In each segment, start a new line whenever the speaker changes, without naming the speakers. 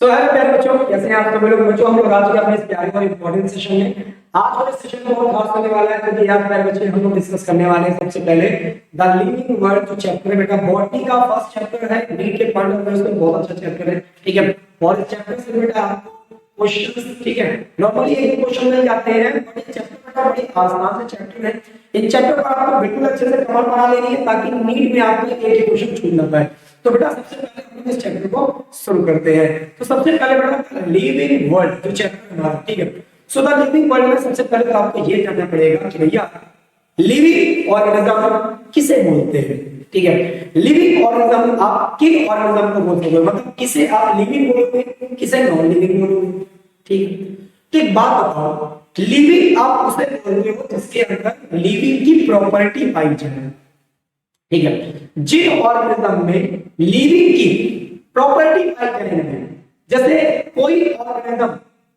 So hello प्यारे बच्चों, कैसे हैं आप सभी लोग। बच्चों हम लोग आज के अपने इस प्यारे और इम्पोर्टेंट सेशन में आज वाले सेशन में बहुत खास होने वाला है, क्योंकि यार प्यारे बच्चे हम लोग डिस्कस करने वाले हैं सबसे पहले द लिविंग वर्ल्ड जो चैप्टर है बेटा बॉटनी का फर्स्ट चैप्टर है। नीट के पॉइंट ऑफ व्यू से बहुत अच्छा चैप्टर है, ठीक है। और इस चैप्टर से बेटा आपको क्वेश्चंस, ठीक है, नॉर्मली एक क्वेश्चन मिल जाते हैं, बट ये चैप्टर बेटा बड़ी आसान से चैप्टर है। इन चैप्टर पर आपको बिल्कुल अच्छे से कवर बना लेनी है ताकि नीट में आपको एक एक क्वेश्चन छूट ना पाए। तो बेटा सबसे पहले हम इस चैप्टर को शुरू करते हैं। तो सबसे पहले बेटा लिविंग वर्ल्ड जो चैप्टर हमारा, ठीक है। सो द लिविंग वर्ल्ड में सबसे पहले तो आपको ये जानना पड़ेगा कि भैया लिविंग ऑर्गेनिज्म किसे बोलते हैं, ठीक है। लिविंग ऑर्गेनिज्म आप किन ऑर्गेनिज्म को बोलते हो, मतलब किसे आप लिविंग बोलोगे, किसे नॉन लिविंग बोलोगे, ठीक है। तो एक बात बताओ, लिविंग आप उसे बोलते हो जिसके अंदर लिविंग की प्रॉपर्टी पाई जाए, ठीक है। जिन ऑर्गेनिज्म में लिविंग की प्रॉपर्टी पाई जाएगी, जैसे कोई ऑर्गेनिज्म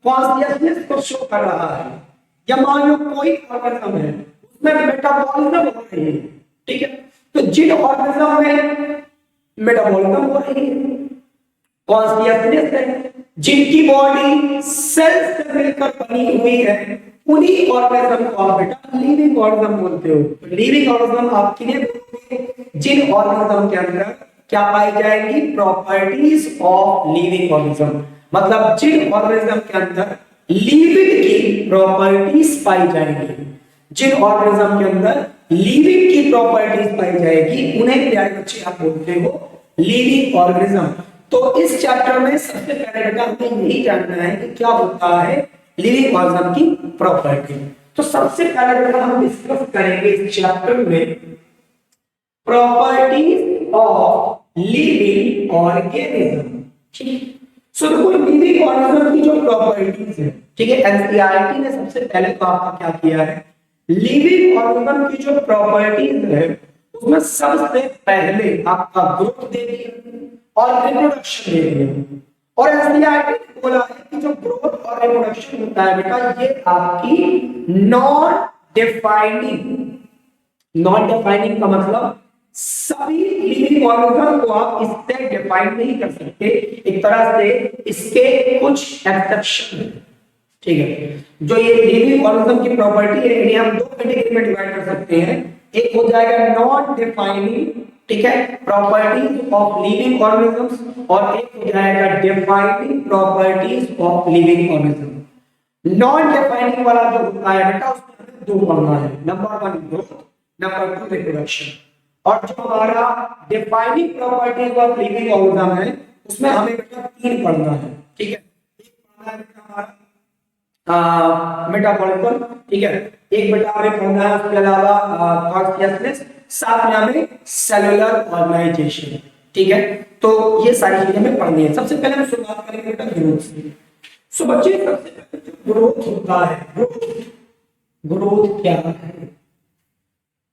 कॉन्शियसनेस को शो कर रहा है, या मान लो कोई ऑर्गेनिज्म है उसमें मेटाबॉलिज्म हो रही है, ठीक है। तो जिन ऑर्गेनिज्म में मेटाबॉलिज्म हो रही है, कॉन्शियसनेस है, जिनकी बॉडी सेल्स से मिलकर बनी हुई है, उन्हीं ऑर्गेनिज्म को आप बेटा लिविंग ऑर्गेनिज्म बोलते हो। तो लिविंग ऑर्गेनिज्म आप किन्हें बोलोगे, जिन ऑर्गेनिज्म के अंदर क्या पाई जाएगी, प्रॉपर्टीज ऑफ लिविंग ऑर्गेनिज्म, मतलब जिन ऑर्गेनिज्म के अंदर लिविंग की प्रॉपर्टीज पाई जाएंगी, जिन ऑर्गेनिज्म के अंदर लिविंग की प्रॉपर्टीज पाई जाएगी, उन्हें प्यारे बच्चे आप बोलते हो लिविंग ऑर्गेनिज्म। तो इस चैप्टर में सबसे पहले बेटा हमें यही जानना है कि क्या होता है लिविंग ऑर्गेनिज्म की प्रॉपर्टी। तो सबसे पहले बेटा हम डिस्कस करेंगे इस चैप्टर में प्रॉपर्टीज ऑफ लिविंग ऑर्गेनिज्म, ठीक। सो देखो लिविंग ऑर्गेनिज्म की जो प्रॉपर्टीज है, ठीक है, एनसीईआरटी ने सबसे पहले तो आपका क्या किया है, लिविंग ऑर्गेनिज्म की जो प्रॉपर्टीज है उसमें सबसे पहले आपका ग्रोथ दे दिया और रिप्रोडक्शन दे दिया। और एनसीईआरटी ने बोला है कि जो ग्रोथ और रिप्रोडक्शन होता है बेटा ये आपकी नॉन डिफाइनिंग का मतलब सभी लिविंग ऑर्गेनिज्म को आप इससे डिफाइन नहीं कर सकते, एक तरह से इसके कुछ एक्सेप्शन है, ठीक है। जो ये लिविंग ऑर्गेनिज्म की प्रॉपर्टी है इन्हें हम दो कैटेगरी में डिवाइड कर सकते हैं। एक हो जाएगा नॉन डिफाइनिंग, ठीक है, प्रॉपर्टीज ऑफ लिविंग ऑर्गेनिजम्स, और एक हो जाएगा defining properties of living organism. Non defining वाला जो होता है बेटा उसमें हमें दो पढ़ना है, नंबर 1 ग्रोथ, नंबर 2 रिप्रोडक्शन। और जो हमारा defining properties of living organism है उसमें हमें बेटा 3 पढ़ना है, ठीक है। एक पढ़ना है बेटा हमारा मेटाबॉलिज्म, ठीक है, एक बेटा हमें पढ़ना है उसके अलावा कॉन्शियसनेस, साथ में हमें सेलुलर ऑर्गेनाइजेशन, ठीक है। तो ये सारी चीजें हमें पढ़नी है। सबसे पहले हम शुरुआत करेंगे बेटा ग्रोथ से। सो बच्चे सबसे पहले जो ग्रोथ होता है, ग्रोथ क्या है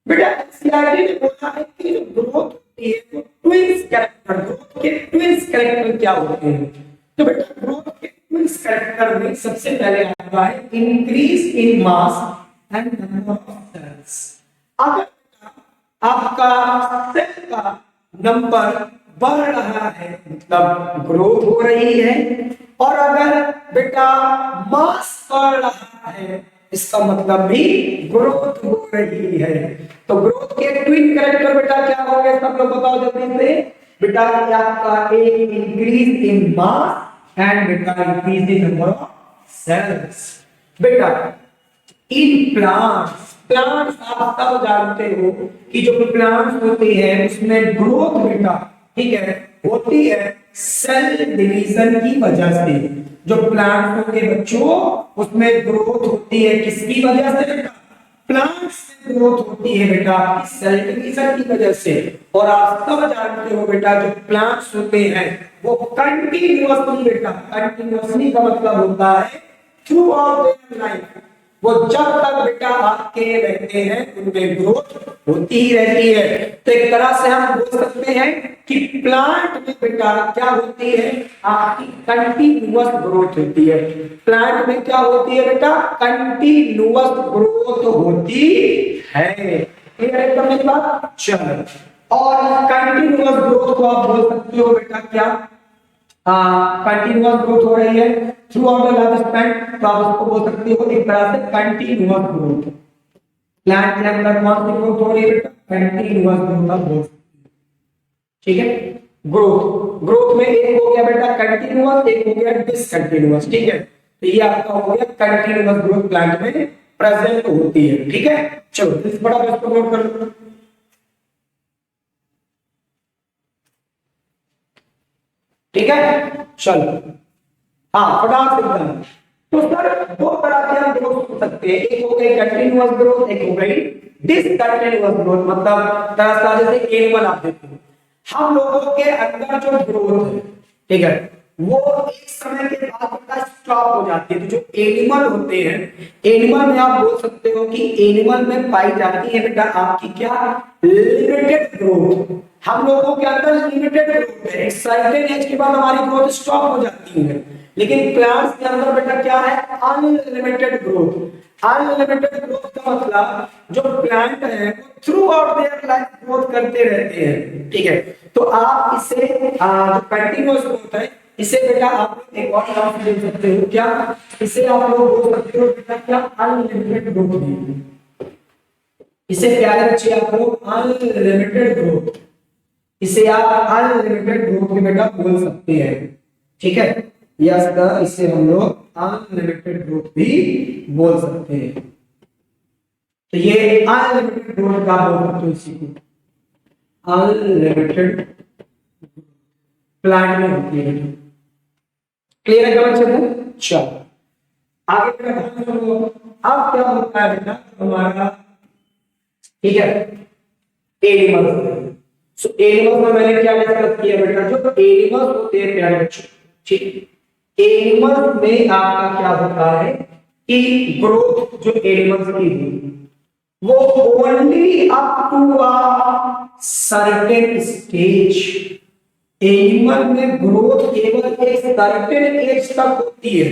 बेटा, एनसीईआरटी ने बोला है कि जो ग्रोथ होती है वो ट्विन्स कैरेक्टर, ग्रोथ के ट्विन्स कैरेक्टर क्या होते हैं। तो बेटा ग्रोथ के ट्विन्स कैरेक्टर में सबसे पहले आता है increase in mass and number of cells. अगर आपका सेल का नंबर बढ़ रहा है मतलब ग्रोथ हो रही है, और अगर बेटा मास बढ़ रहा है इसका मतलब भी ग्रोथ हो रही है। तो ग्रोथ के ट्विन कैरेक्टर बेटा क्या होंगे, सब लोग बताओ जल्दी से। बेटा आपका एक इंक्रीज इन मास एंड बेटा increase in number of cells. बेटा इन प्लांट्स आप सब जानते हो कि जो प्लांट्स होते हैं उसमें ग्रोथ बेटा, ठीक है, होती है सेल डिवीजन की वजह से। जो प्लांट होते बच्चों उसमें ग्रोथ होती है किसकी वजह से बेटा, प्लांट्स से ग्रोथ होती है बेटा सेल डिवीजन की वजह से। और आप सब जानते हो बेटा जो प्लांट्स होते हैं वो कंटीन्यूअसली बेटा, कंटीन्यूअसली का मतलब होता है थ्रू आउट देयर लाइफ, वो जब तक बेटा आपके रहते हैं उनमें ग्रोथ होती ही रहती है। तो एक तरह से हम बोल सकते हैं कि प्लांट में बेटा क्या होती है, आपकी कंटीन्यूअस ग्रोथ होती है। प्लांट में क्या होती है बेटा, कंटीन्यूअस ग्रोथ होती है। क्लियर है एकदम मेरी बात। चलो, और कंटीन्यूअस ग्रोथ को आप बोल सकते हो बेटा क्या, कंटिन्यूअस ग्रोथ हो रही है through out the life span, तो आप उसको बोल सकते हो एक तरह से कंटिन्यूअस ग्रोथ। प्लांट के अंदर कौन सी ग्रोथ हो रही है बेटा? कंटिन्यूअस ग्रोथ आप बोल सकते हो। ठीक है, ग्रोथ ग्रोथ में एक हो गया बेटा कंटिन्यूअस, एक हो गया डिसकंटिन्यूअस। ठीक है, तो ये आपका हो गया कंटिन्यूअस ग्रोथ प्लांट में प्रेजेंट होती है। ठीक है, चलो इस बड़ा इसको नोट कर लो। ठीक है, चलो हाँ फटाफट से एकदम। तो सर दो तरह के हम ग्रोथ हो सकते हैं, एक हो गई कंटिन्यूअस ग्रोथ, एक हो गई डिसकंटिन्यूअस ग्रोथ। मतलब तरह जैसे एनिमल आप देखते हो, हम लोगों के अंदर जो ग्रोथ है, ठीक है, वो एक समय के बाद बेटा स्टॉप हो जाती है। तो जो एनिमल होते हैं, एनिमल में आप बोल सकते हो कि एनिमल में पाई जाती है बेटा आपकी क्या? Limited growth. हम लोगों के अंदर लिमिटेड ग्रोथ है, एक सर्टेन एज के बाद हमारी ग्रोथ स्टॉप हो जाती है। लेकिन प्लांट्स के अंदर बेटा क्या है? Unlimited growth. अनलिमिटेड ग्रोथ का मतलब जो प्लांट है through out their life growth करते रहते हैं। ठीक है, तो आप इसे जो कंटिन्यूअस ग्रोथ है, इसे बेटा आप लोग एक और नाम से दे सकते हो क्या? इसे आप लोग बोल सकते हो बेटा क्या? अनलिमिटेड ग्रोथ भी। इसे प्यारे बच्चे आप लोग अनलिमिटेड ग्रोथ, इसे आप अनलिमिटेड ग्रोथ भी बेटा बोल सकते हैं। ठीक है, यस इसे हम लोग अनलिमिटेड ग्रोथ भी बोल सकते हैं। तो ये अनलिमिटेड ग्रोथ का बोल सकते हो इसी को, अनलिमिटेड प्लांट में होती है। क्लियर है क्या बच्चे? चलो आगे बेटा ध्यान सुनो। अब क्या होता है बेटा हमारा, ठीक है, एनिमल्स। सो एनिमल्स में मैंने क्या डिस्कस किया बेटा? जो एनिमल्स होते हैं प्यारे बच्चों, ठीक, एनिमल्स में आपका क्या होता है कि ग्रोथ जो एनिमल्स की हुई वो only up to a certain stage. Animal में ग्रोथ केवल एक सर्टेन एज तक होती है।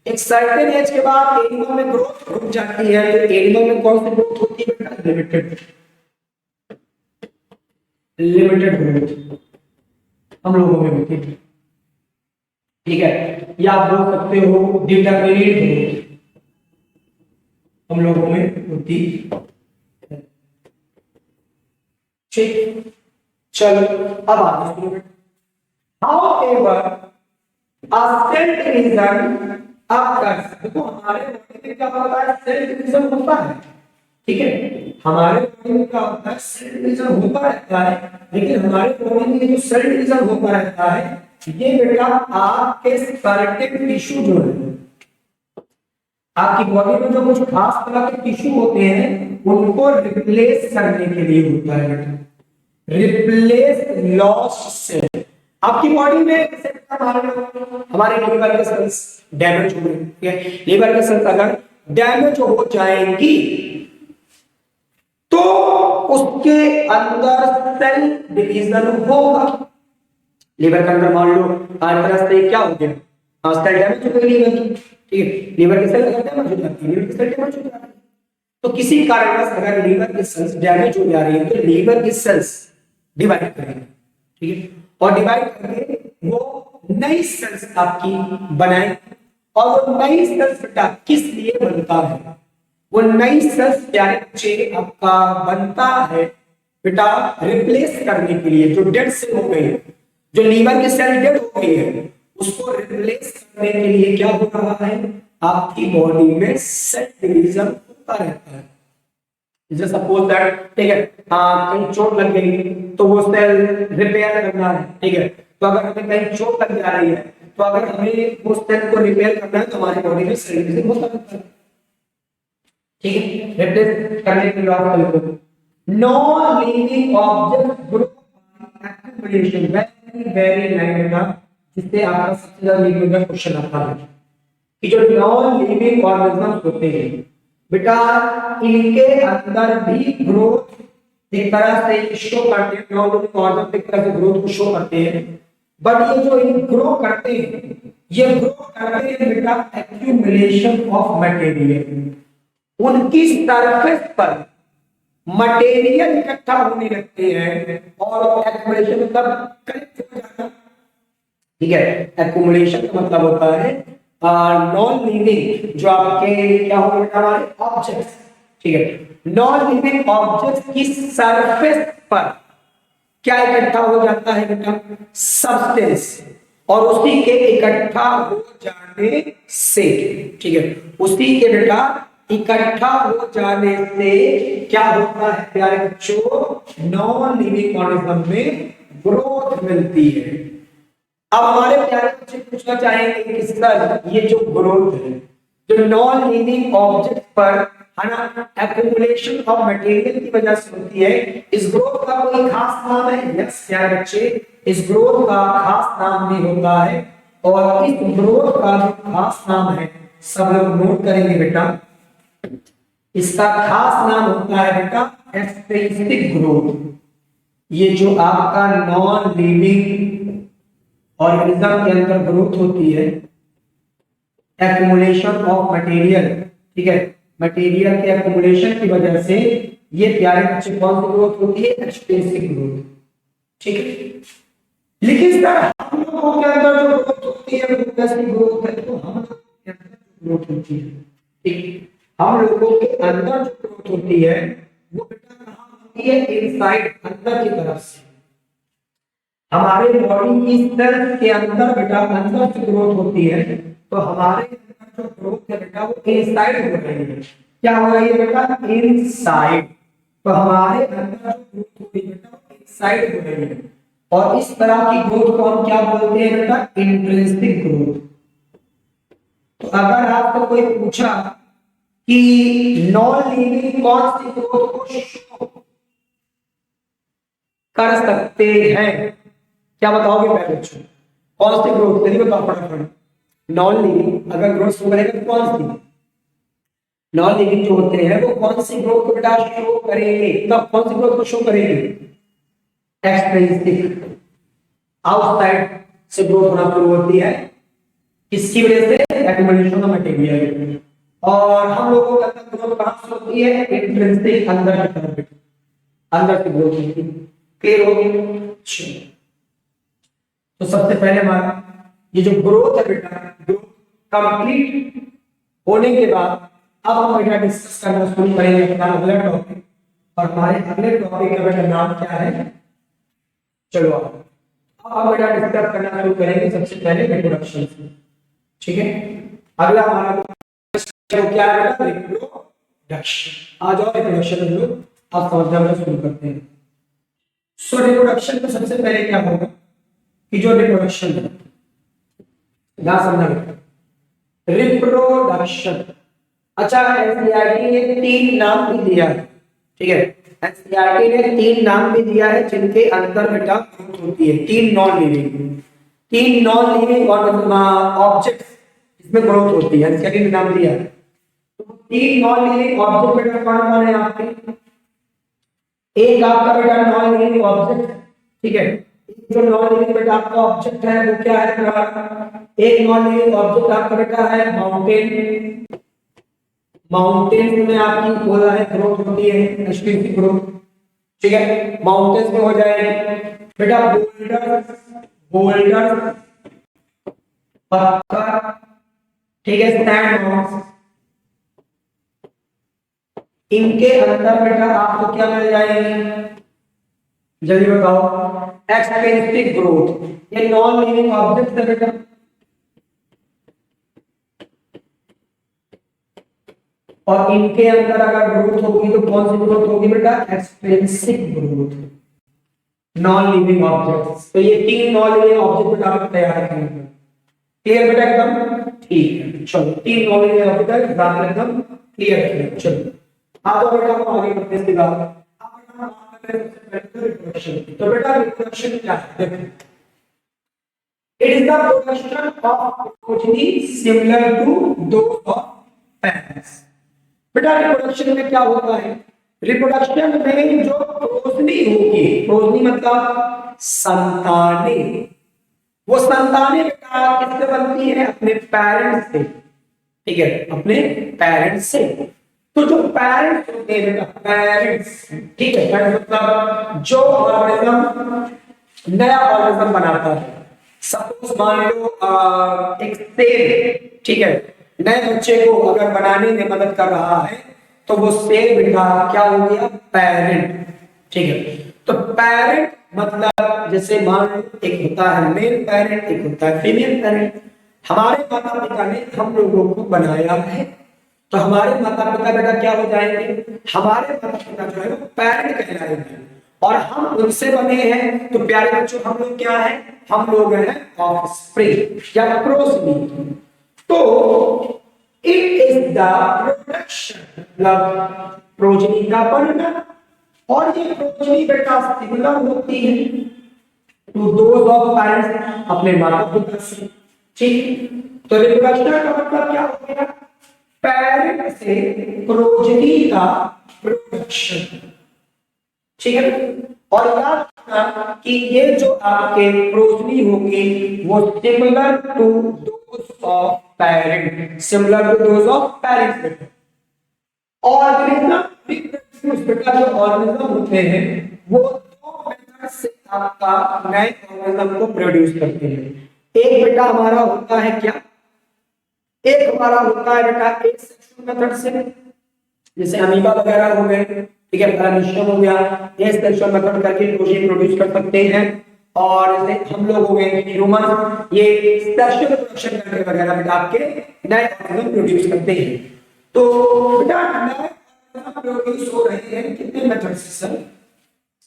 एक सर्टेन एज के बाद एनिमल में ग्रोथ रुक जाती है। तो एनिमल में कौन सी ग्रोथ होती है बेटा? लिमिटेड, लिमिटेड ग्रोथ हम लोगों में होती है। ठीक है, या आप बोल सकते हो डिटरमिनेट ग्रोथ हम लोगों में होती है। ठीक, चलो अब आगे सुनो। However, a cell division occurs। देखो हमारे बॉडी में क्या होता है? सेल डिवीजन होता है। ठीक है, हमारे बॉडी में क्या होता है? सेल डिवीजन होता रहता है। लेकिन हमारे बॉडी में जो सेल डिवीजन होता रहता है, ये बेटा आपके सर्टेन टिश्यू जो है, आपकी बॉडी में जो कुछ खास तरह के टिश्यू होते हैं उनको रिप्लेस करने के लिए होता है बेटा, रिप्लेस लॉस्ट सेल। आपकी बॉडी में हमारे लीवर के सेल्स डैमेज हो गए, ठीक है, लीवर के सेल्स अगर डैमेज हो जाएंगी तो उसके अंदर सेल डिवीजन होगा। लीवर के अंदर मान लो हर तरह से क्या हो गया? सेल डैमेज हो गई लीवर की। ठीक है, लीवर की सेल अगर डैमेज हो जाती है, लीवर की सेल डैमेज हो जाती है, तो किसी कारणवश अगर लीवर की सेल्स डैमेज हो जा रही है तो लीवर की सेल्स डिवाइड करेंगे। ठीक है, और डिवाइड करके वो नई सेल्स आपकी बनाए। और वो नई सेल्स बेटा किस लिए बनता है? वो नई सेल्स प्यारे बच्चे आपका बनता है बेटा रिप्लेस करने के लिए। जो डेड सेल हो गई, जो लीवर की सेल डेड हो गई है, उसको रिप्लेस करने के लिए क्या हो रहा है? आपकी बॉडी में सेल डिवीजन होता रहता है। जैसे सपोज दैट, ठीक है, कहीं चोट लग गई तो वो सेल रिपेयर करना है। ठीक है, तो अगर हमें कहीं चोट लग जा रही है तो अगर हमें वो सेल को रिपेयर करना है तो हमारी बॉडी में सेल डिवीजन होता रहता है। ठीक है, रिप्लेस करने के लिए आप non living object grow by accumulation. Very very line बेटा, जिससे आपका सबसे ज्यादा लिविंग का क्वेश्चन आता है कि जो नॉन लिविंग ऑर्गेनिजम्स होते हैं बेटा, इनके अंदर भी ग्रोथ एक तरह से शो करते हैं। नॉन लिविंग ऑर्गेनिज्म एक तरह से ग्रोथ को शो करते हैं, बट ये जो ग्रो करते हैं, ये ग्रो करते हैं बेटा एक्यूमुलेशन ऑफ मटेरियल। उनकी सरफेस पर मटेरियल इकट्ठा होने लगते हैं और एक्यूमुलेशन मतलब कलेक्ट हो जाना, ठीक है। एक्यूमुलेशन का मतलब होता है नॉन लिविंग, जो आपके क्या हो बेटा हमारे ऑब्जेक्ट्स, ठीक है, नॉन लिविंग ऑब्जेक्ट्स की सरफेस पर क्या इकट्ठा हो जाता है बेटा, सब्सटेंस, और उसी के इकट्ठा हो जाने से, ठीक है, उसी के बेटा इकट्ठा हो जाने से क्या होता है प्यारे बच्चों, नॉन लिविंग ऑर्गेनिज्म में ग्रोथ मिलती है। अब हमारे प्यारे बच्चे पूछना चाहेंगे कि सर ये जो ग्रोथ है, जो नॉन लिविंग ऑब्जेक्ट पर है ना एक्यूमुलेशन ऑफ मटेरियल की वजह से होती है, इस ग्रोथ का कोई खास नाम है? यस प्यारे बच्चे, इस ग्रोथ का खास नाम भी होता है, और इस ग्रोथ का जो खास नाम है सब लोग नोट करेंगे बेटा, इसका खास नाम होता है बेटा एक्सट्रिंसिक ग्रोथ। ये जो आपका नॉन लिविंग ऑर्गेनिज्म के अंदर ग्रोथ होती है, एक्यूमुलेशन ऑफ मटेरियल, ठीक है, मटेरियल के एक्यूमुलेशन की वजह से ये प्यारे बच्चे कौन सी ग्रोथ होती है, एक्सट्रिंसिक ग्रोथ, ठीक है। लेकिन सर हम लोगों के अंदर जो ग्रोथ होती है वो कैसी ग्रोथ है, तो हम लोगों के अंदर जो ग्रोथ होती है, ठीक, हम लोगों के अंदर जो ग्रोथ होती है वो बेटा कहां होती है, इनसाइड, अंदर की तरफ से। हमारे बॉडी की सेल्स के अंदर बेटा अंदर से ग्रोथ होती है, तो हमारे अंदर जो ग्रोथ है बेटा वो इनसाइड हो रही है। क्या हो रही है बेटा, इनसाइड। तो हमारे अंदर जो ग्रोथ हो रही है बेटा वो इनसाइड हो रही है, और इस तरह की ग्रोथ को हम क्या बोलते हैं बेटा, इंट्रिंसिक ग्रोथ। तो अगर आपको कोई पूछा कि नॉन लिविंग कौन सी ग्रोथ को शो कर सकते हैं, क्या बताओगे पहले बच्चों, कौन सी ग्रोथ, जल्दी बताओ फटाफट। नॉन लिविंग अगर ग्रोथ शो करेगा तो कौन सी, नॉन लिविंग जो होते हैं वो कौन सी ग्रोथ को बेटा शो करेंगे, तब कौन सी ग्रोथ को शो करेंगे, एक्सट्रिंसिक, आउटसाइड से ग्रोथ होना शुरू होती है, किसकी वजह से, एक्यूमुलेशन ऑफ मटेरियल। और हम लोगों का ग्रोथ कहां से होती है, इंट्रिंसिक, अंदर की तरफ, अंदर से ग्रोथ होती है। क्लियर हो गया? तो सबसे पहले हमारा ये जो ग्रोथ है बेटा, ग्रोथ कंप्लीट होने के बाद अब हम बेटा डिस्कस करना शुरू करेंगे अपना अगला टॉपिक, और हमारे अगले टॉपिक का बेटा नाम क्या है, चलो अब बेटा डिस्कस करना शुरू करेंगे सबसे पहले रिप्रोडक्शन से, ठीक है। अगला हमारा क्या है बेटा, रिप्रोडक्शन। आ जाओ रिप्रोडक्शन हम लोग आप समझना शुरू करते हैं। सो रिप्रोडक्शन में सबसे पहले क्या होगा कि जो रिप्रोडक्शन है, ना समझना रिप्रोडक्शन, अच्छा एनसीईआरटी ने 3 नाम भी दिया है, ठीक है, एनसीईआरटी ने 3 नाम भी दिया है जिनके अंदर बेटा ग्रोथ होती है, 3 नॉन लिविंग ऑब्जेक्ट्स इसमें ग्रोथ होती है, एनसीईआरटी ने नाम दिया है। तो 3 नॉन लिविंग ऑब्जेक्ट बेटा कौन कौन है आपके, एक आपका बेटा नॉन लिविंग ऑब्जेक्ट, ठीक है, जो नॉन लिविंग बेटा आपका ऑब्जेक्ट है वो क्या है बेटा, एक नॉन लिविंग ऑब्जेक्ट आपका बेटा है माउंटेन। माउंटेन में आपकी बोला है ग्रोथ होती है, एक्सट्रीम ग्रोथ, ठीक है, माउंटेन्स में हो जाएगी बेटा बोल्डर, बोल्डर पत्थर, ठीक है, सैंड मॉस, इनके अंदर बेटा आपको क्या मिल जाएगी, जल्दी बताओ, एक्सपेंसिव ग्रोथ। ये नॉन लिविंग ऑब्जेक्ट है बेटा, और इनके अंदर अगर ग्रोथ होगी तो कौन सी ग्रोथ होगी बेटा, expensive growth, non living objects. तो ये 3 नॉन लिविंग ऑब्जेक्ट बेटा आपको तैयार करेंगे, क्लियर बेटा एकदम, ठीक है। चलो 3 नॉन लिविंग ऑब्जेक्ट एग्जाम्पल एकदम क्लियर किया। चलो अब बेटा हम आगे बढ़ते हैं, इसके बाद तो बेटा रिप्रोडक्शन क्या है, it is the production of progeny similar to those of parents. बेटा रिप्रोडक्शन में क्या होता है, रिप्रोडक्शन में जो प्रोजनी होगी, प्रोजनी मतलब संतानें, वो संतानें बेटा किससे बनती है, अपने पेरेंट्स से, ठीक है, अपने पेरेंट्स से। तो जो पेरेंट्स होते हैं बेटा, पेरेंट्स, ठीक है, पेरेंट्स मतलब जो ऑर्गेनिज्म नया ऑर्गेनिज्म बनाता है, सपोज मान लो एक सेल, ठीक है, नए बच्चे को अगर बनाने में मदद कर रहा है तो वो सेल बेटा क्या हो गया, पेरेंट, ठीक है। तो पेरेंट मतलब जैसे मान लो एक होता है मेल पेरेंट, एक होता है फीमेल पेरेंट। हमारे माता पिता ने हम लोगों को बनाया है, तो हमारे माता पिता बेटा क्या हो जाएंगे, हमारे माता पिता जो है वो पेरेंट कहलाएंगे, और हम उनसे बने हैं। तो प्यारे बच्चों हम लोग क्या है, हम लोग हैं ऑफस्प्रिंग या प्रोजनी। तो इट इज द प्रोडक्शन मतलब प्रोजनी का बनना, और ये प्रोजनी बेटा सिमिलर होती है टू दोज ऑफ पेरेंट्स, अपने माता पिता से, ठीक। तो रिप्रोडक्शन का मतलब क्या हो गया, पेरेंट से प्रोजनी का प्रोडक्शन, ठीक है। और याद रखना कि ये जो आपके प्रोजनी होंगे वो similar to those of parent, similar to those of parents. Organism बेटा जो ऑर्गेनिज्म होते हैं वो दो मेथड से आपका नए ऑर्गेनिज्म को प्रोड्यूस करते हैं। एक बेटा हमारा होता है क्या, एक हमारा होता है बेटा एक सेक्सुअल मेथड से, जैसे अमीबा वगैरह हो गए, ठीक है, पैरामीशियम हो गया, ये सेक्सुअल मेथड करके प्रोटीन प्रोड्यूस कर सकते हैं। और जैसे हम लोग हो गए ह्यूमन, ये सेक्सुअल रिप्रोडक्शन करके वगैरह बेटा आपके नए ऑर्गेनिज्म प्रोड्यूस करते हैं। तो बेटा नए ऑर्गेनिज्म प्रोड्यूस हो रहे हैं कितने मेथड से सर,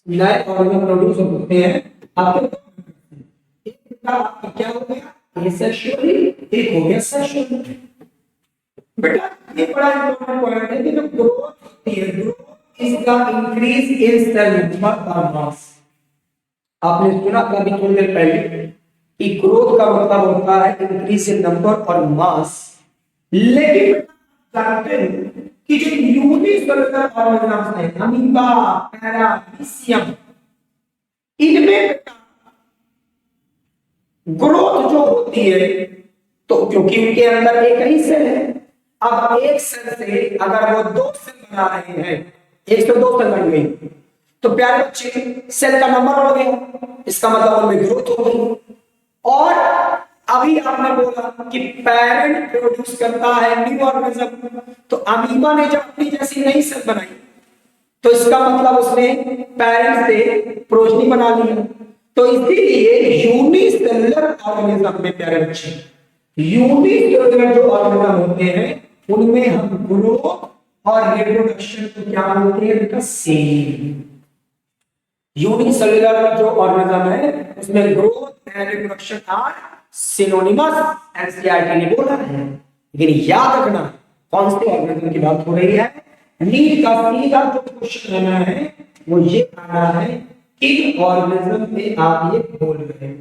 नए ऑर्गेनिज्म प्रोड्यूस होते हैं आपके, एक बेटा आपका क्या हो गया एसेक्सुअली, एक हो गया सेक्सुअली। बेटा ये बड़ा इंपॉर्टेंट पॉइंट है कि जो ग्रोथ होती है, growth is the increase in cell number और मास। आपने सुना कभी थोड़ी देर पहले कि ग्रोथ का मतलब होता है इंक्रीज इन नंबर और मास, लेकिन जानते हैं कि जो यूनिसेलुलर ऑर्गेनिज्म है, अमीबा, पैरामीशियम, इनमें ग्रोथ जो होती है तो क्योंकि उनके अंदर एक ही सेल है, अब एक सेल से अगर वो दो सेल बना रहे हैं, एक से दो सेल बन गई, तो प्यारे बच्चे सेल का नंबर बढ़ गया, इसका मतलब उनमें ग्रोथ हो गई। और अभी आपने बोला कि पेरेंट प्रोड्यूस करता है न्यू ऑर्गेनिज्म, तो अमीबा ने जब अपनी जैसी नई सेल बनाई तो इसका मतलब उसने पेरेंट से प्रोजनी बना लिया। तो इसीलिए यूनिसेलुलर ऑर्गेनिज्म में प्यारे बच्चे, यूनिसेलुलर जो ऑर्गेनिज्म होते हैं उनमें हम ग्रोथ और रिप्रोडक्शन को क्या बोलते हैं बेटा, सेम। यूनिसेलुलर जो ऑर्गेनिज्म है उसमें growth and reproduction are synonymous, NCERT ने बोला है। लेकिन याद रखना कौन से ऑर्गेनिज्म की बात हो रही है, नीट का सीधा जो क्वेश्चन आना है वो ये आना है किन ऑर्गेनिज्म में आप ये बोल रहे हो,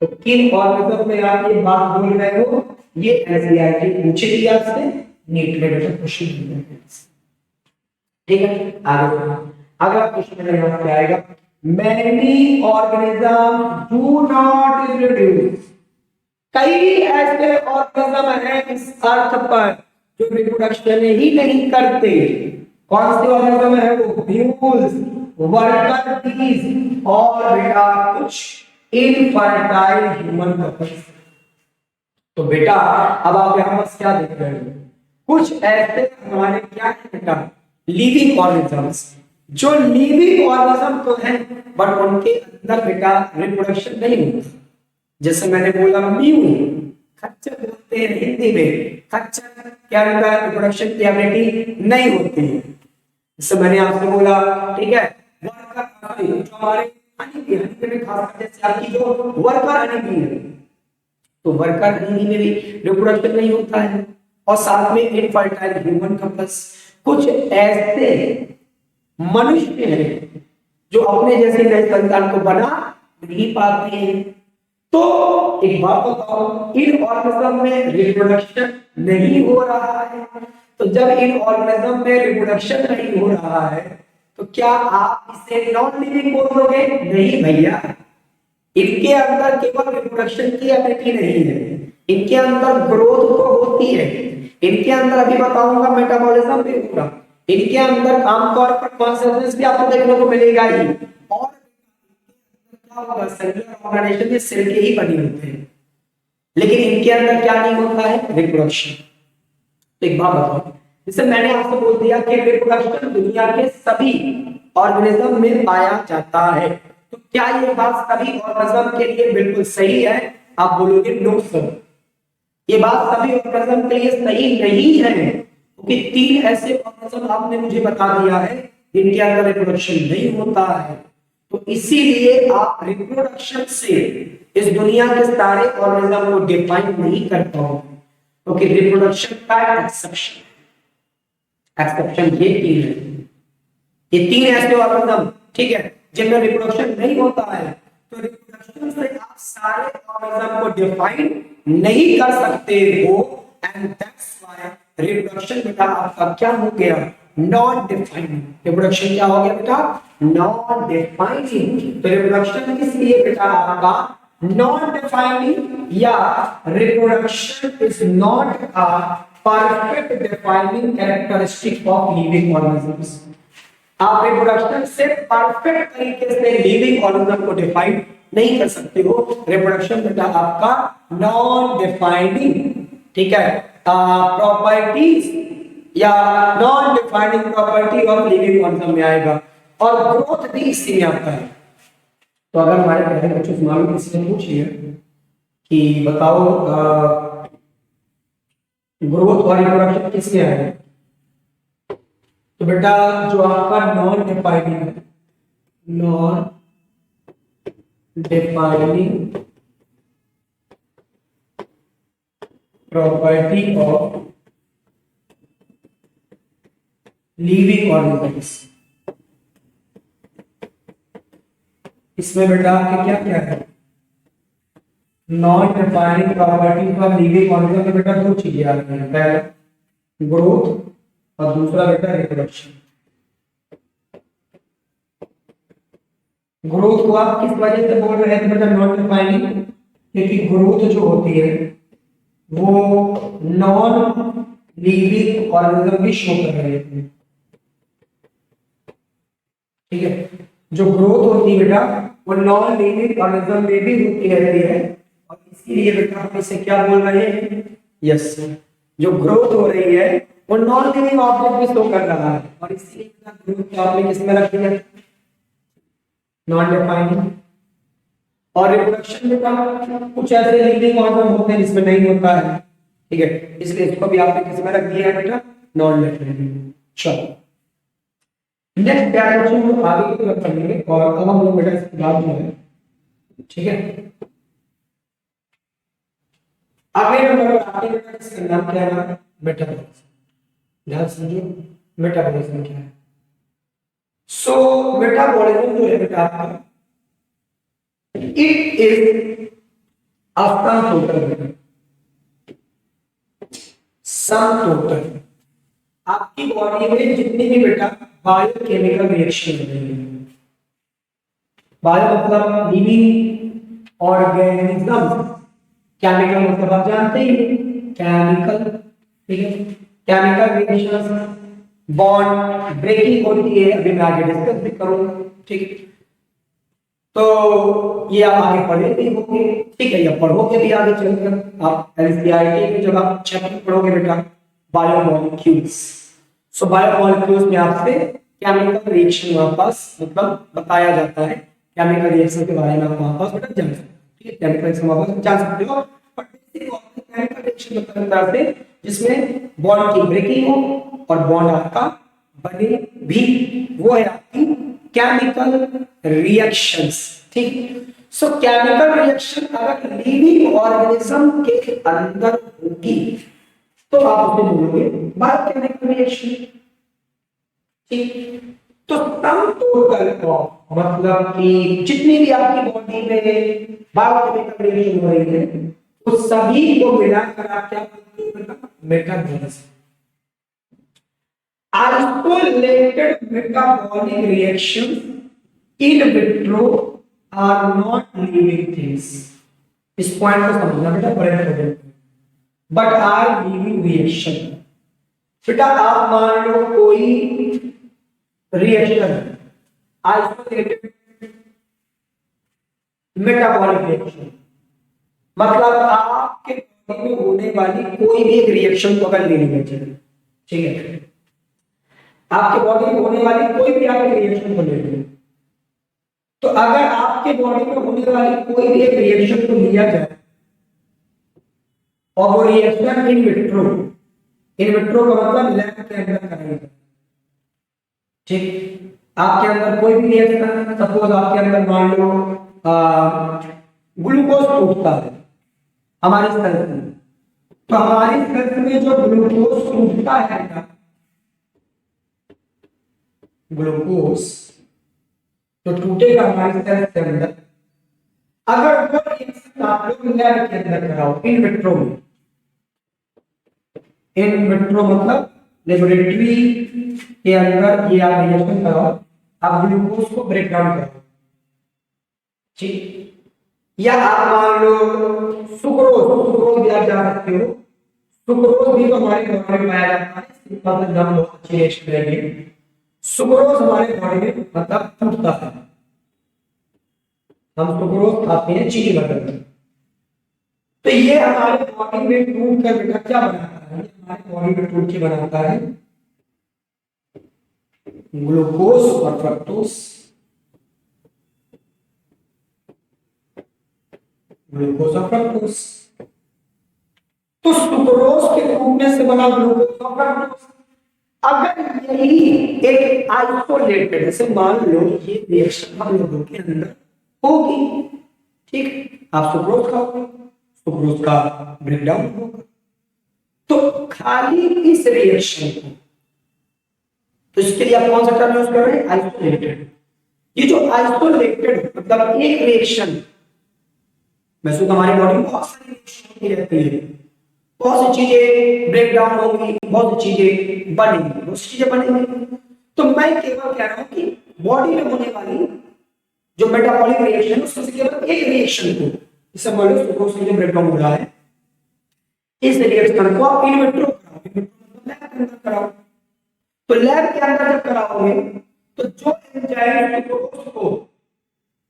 तो किन ऑर्गेनिज्म में आप ये बात बोल रहे हो, ये एनसीईआरटी पूछेगी आपसे, नीट में बेटा क्वेश्चन, ठीक है। आगे अगला क्वेश्चन मेरे यहाँ पे आएगा, many organisms do not reproduce, कई ऐसे ऑर्गेनिज्म हैं इस अर्थ पर जो रिप्रोडक्शन ही नहीं करते। कौन से ऑर्गेनिज्म है वो, म्यूल्स, वर्कर बीज और बेटा कुछ इनफर्टाइल ह्यूमन कपल्स। तो बेटा अब आप यहां पर क्या देख रहे हो, कुछ ऐसे हमारे क्या है बेटा, लिविंग ऑर्गेनिजम्स, जो लिविंग ऑर्गेनिज्म तो है बट उनके अंदर बेटा रिप्रोडक्शन नहीं होता। जैसे मैंने बोला म्यूल, खच्चर बोलते हैं हिंदी में, खच्चर के अंदर रिप्रोडक्शन की एबिलिटी नहीं होती है। जैसे मैंने आपसे बोला, ठीक है, वर्कर जो हमारे हनी में खासकर जैसे आपकी जो वर्कर हनी है, तो वर्कर हनी में भी रिप्रोडक्शन नहीं होता है। और साथ में इनफर्टाइल ह्यूमन कपल्स, कुछ ऐसे मनुष्य हैं जो अपने जैसे नए संतान को बना नहीं पाते हैं। तो एक बात बताओ, इन ऑर्गेनिज्म में रिप्रोडक्शन नहीं हो रहा है, तो जब इन ऑर्गेनिज्म में रिप्रोडक्शन नहीं हो रहा है तो क्या आप इसे नॉन लिविंग बोल दोगे? नहीं भैया, इनके अंदर केवल रिप्रोडक्शन की एबिलिटी नहीं है, इनके अंदर ग्रोथ तो होती है, इनके अंदर अभी बताऊंगा मेटाबॉलिज्म भी होगा, इनके अंदर आमतौर पर कॉन्सियसनेस भी आपको देखने को मिलेगा ही, और क्या होगा, सेलुलर ऑर्गेनाइजेशन ये सेल के ही बने होते हैं, लेकिन इनके अंदर क्या नहीं होता है, रिप्रोडक्शन। तो एक बात बताओ, जैसे मैंने आपसे बोल दिया कि रिप्रोडक्शन दुनिया के सभी ऑर्गेनिज्म में पाया जाता है, तो क्या ये बात सभी ऑर्गेनिज्म के लिए बिल्कुल सही है? आप बोलोगे नो सर, ये बात सभी ऑर्गेनिज्म के लिए सही नहीं है, क्योंकि तीन ऐसे ऑर्गेनिज्म आपने मुझे बता दिया है जिनके अंदर रिप्रोडक्शन नहीं होता है। तो इसीलिए आप रिप्रोडक्शन से इस दुनिया के सारे ऑर्गेनिज्म को डिफाइन नहीं कर पाओगे, क्योंकि रिप्रोडक्शन का एक्सेप्शन ये तीन है, ये तीन ऐसे ऑर्गेनिज्म, ठीक है, जिनमें रिप्रोडक्शन नहीं होता है। तो रिप्रोडक्शन से आप सारे ऑर्गेनिज्म को डिफाइन नहीं कर सकते हो, एंड दैट्स व्हाई रिप्रोडक्शन बेटा आपका क्या हो गया, नॉन डिफाइनिंग। रिप्रोडक्शन क्या हो गया बेटा, नॉन डिफाइनिंग। तो रिप्रोडक्शन इसलिए बेटा आपका नॉन डिफाइनिंग, या reproduction is not a perfect defining characteristic of living organisms. आप रिप्रोडक्शन से परफेक्ट तरीके से लिविंग ऑर्गेनिज्म को डिफाइन नहीं कर सकते हो। रिप्रोडक्शन बेटा आपका नॉन डिफाइनिंग, ठीक है, प्रॉपर्टीज या non defining property of living organism में आएगा, और ग्रोथ भी इसी में आता है। तो अगर हमारे पहले बच्चों से मालूम किसी ने पूछ लिया कि बताओ ग्रोथ और रिप्रोडक्शन किसमें आएगा, तो बेटा जो आपका नॉन डिफाइनिंग है, non defining property of living organisms, इसमें बेटा आपके क्या क्या है, non defining property of living organism में बेटा दो चीजें आती हैं, पहला ग्रोथ और दूसरा बेटा रिप्रोडक्शन। ग्रोथ को आप किस वजह से बोल रहे हैं बेटा नॉन डिफाइनिंग, क्योंकि ग्रोथ जो होती है वो नॉन लिविंग ऑर्गेनिज्म भी शो कर रहे हैं, ठीक है, जो ग्रोथ होती है बेटा वो नॉन लिविंग ऑर्गेनिज्म में भी होती रहती है, और इसीलिए बेटा हम इसे क्या बोल रहे हैं, यस, जो ग्रोथ हो रही है वो नॉन लिविंग ऑब्जेक्ट भी शो कर रहा है, और इसीलिए बेटा ग्रोथ को आपने किस में रख दिया, नॉन डिफाइनिंग। और रिप्रोडक्शन बेटा कुछ ऐसे लिविंग ऑर्गेनिज्म होते हैं जिसमें नहीं होता है, ठीक है, इसलिए इसको भी आपने किस में रख दिया है बेटा, नॉन डिफाइनिंग। चलो नेक्स्ट डायरेक्शन हम आगे की तरफ चलेंगे, और अब हम लोग बेटा इसके बाद जो है, ठीक है, अगले नंबर पर आते हैं बेटा, इसका नाम क्या है, मेटाबॉलिज्म। ध्यान समझो मेटाबॉलिज्म क्या है। सो मेटाबॉलिज्म जो है बेटा आपका, it is a sum total, sum total आपकी बॉडी में जितनी भी बेटा बायोकेमिकल रिएक्शन हो रही है, बायो मतलब लिविंग ऑर्गेनिज्म, केमिकल मतलब आप जानते ही केमिकल, ठीक है, केमिकल रिएक्शंस, बॉन्ड ब्रेकिंग होती है, अभी मैं आगे डिस्कस भी करूंगा, ठीक है, तो ये आप आगे पढ़े भी होंगे, ठीक है, या पढ़ोगे भी आगे चलकर आप एनसीईआरटी में जब आप चैप्टर पढ़ोगे बेटा बायोमोलिक्यूल्स। सो बायोमोलिक्यूल्स में आपसे केमिकल रिएक्शन वापस मतलब बताया जाता है, केमिकल रिएक्शन के बारे में आप वापस बेटा जान सकते हो, ठीक है, केमिकल रिएक्शन वापस जान सकते हो, बट बेसिक केमिकल रिएक्शन मतलब से जिसमें बॉन्ड की ब्रेकिंग हो और बॉन्ड आपका बने भी, वो है आपकी केमिकल रिएक्शंस, ठीक। सो केमिकल रिएक्शन अगर लिविंग ऑर्गेनिज्म के अंदर होगी तो आप उसे बोलोगे बायोकेमिकल रिएक्शन, ठीक। तो सम टोटल ऑफ मतलब कि जितनी भी आपकी बॉडी में बायोकेमिकल रिएक्शन हो रही है तो सभी को मिलाकर आप क्या बोलते हो, metabolism. Isolated metabolic reactions in vitro are not living things. इस पॉइंट को समझना बेटा बड़े important, but are living reaction. बेटा आप मान लो कोई रिएक्शन आइसोलेटेड मेटाबॉलिक रिएक्शन मतलब आपके बॉडी में होने वाली कोई भी एक रिएक्शन को अगर ले लीजिए, ठीक है, आपके बॉडी में होने वाली कोई भी आप रिएक्शन को ले लीजिए, तो अगर आपके बॉडी में होने वाली कोई भी एक रिएक्शन को लिया जाए और वो रिएक्शन इन विट्रो का मतलब लैब के अंदर कराई जाए, ठीक, आपके अंदर कोई भी रिएक्शन, सपोज आपके अंदर मान लो ग्लूकोज टूटता है हमारी सेल्स में, तो हमारी सेल्स में जो ग्लूकोज टूटता है ना, ग्लूकोज तो टूटेगा हमारी सेल्स के अंदर, अगर वो रिएक्शन आप लोग लैब के अंदर कराओ इन विट्रो में, इन विट्रो मतलब लेबोरेटरी के अंदर ये आप रिएक्शन कराओ, आप ग्लूकोज को ब्रेक डाउन करो, ठीक, या आप मान लो सुक्रोज भी आप जान सकते हो, सुक्रोज भी तो हमारे बॉडी में पाया जाता है, मतलब हम बहुत अच्छी रिएक्शन करेंगे, सुक्रोज हमारे बॉडी में मतलब टूटता है, हम सुक्रोज खाते हैं चीनी बदल में, तो ये हमारे बॉडी में टूट कर बेटा क्या बनाता है, हमारे बॉडी में टूट के बनाता है ग्लूकोज और फ्रक्टोज, ग्लूकोज और फ्रक्टोज, तो सुक्रोज के टूटने से बना ग्लूकोज और फ्रक्टोज, अगर यही एक आइसोलेटेड, जैसे मान लो ये रिएक्शन हम लोगों के अंदर होगी, ठीक, आप सुक्रोज खाओगे, सुक्रोज का ब्रेकडाउन होगा, तो खाली इस रिएक्शन को, तो इसके लिए आप कौन सा टर्म यूज कर रहे हैं, आइसोलेटेड, ये जो आइसोलेटेड मतलब एक रिएक्शन, वैसे तो हमारी बॉडी में बहुत सारी रिएक्शन रहती है, बहुत सी चीजें ब्रेक डाउन होंगी, बहुत सी चीजें बनेंगी, बहुत सी चीजें बनेंगी, तो मैं केवल कह रहा हूं कि बॉडी में होने वाली जो मेटाबॉलिक रिएक्शन है उसमें से केवल एक रिएक्शन को, जैसे मान लो सुक्रोज का जो ब्रेक डाउन हो रहा है, इस रिएक्शन को आप इन विट्रो कराओ, लैब के अंदर कराओ, तो लैब के अंदर जब कराओगे तो जो एंजाइम सुक्रोज को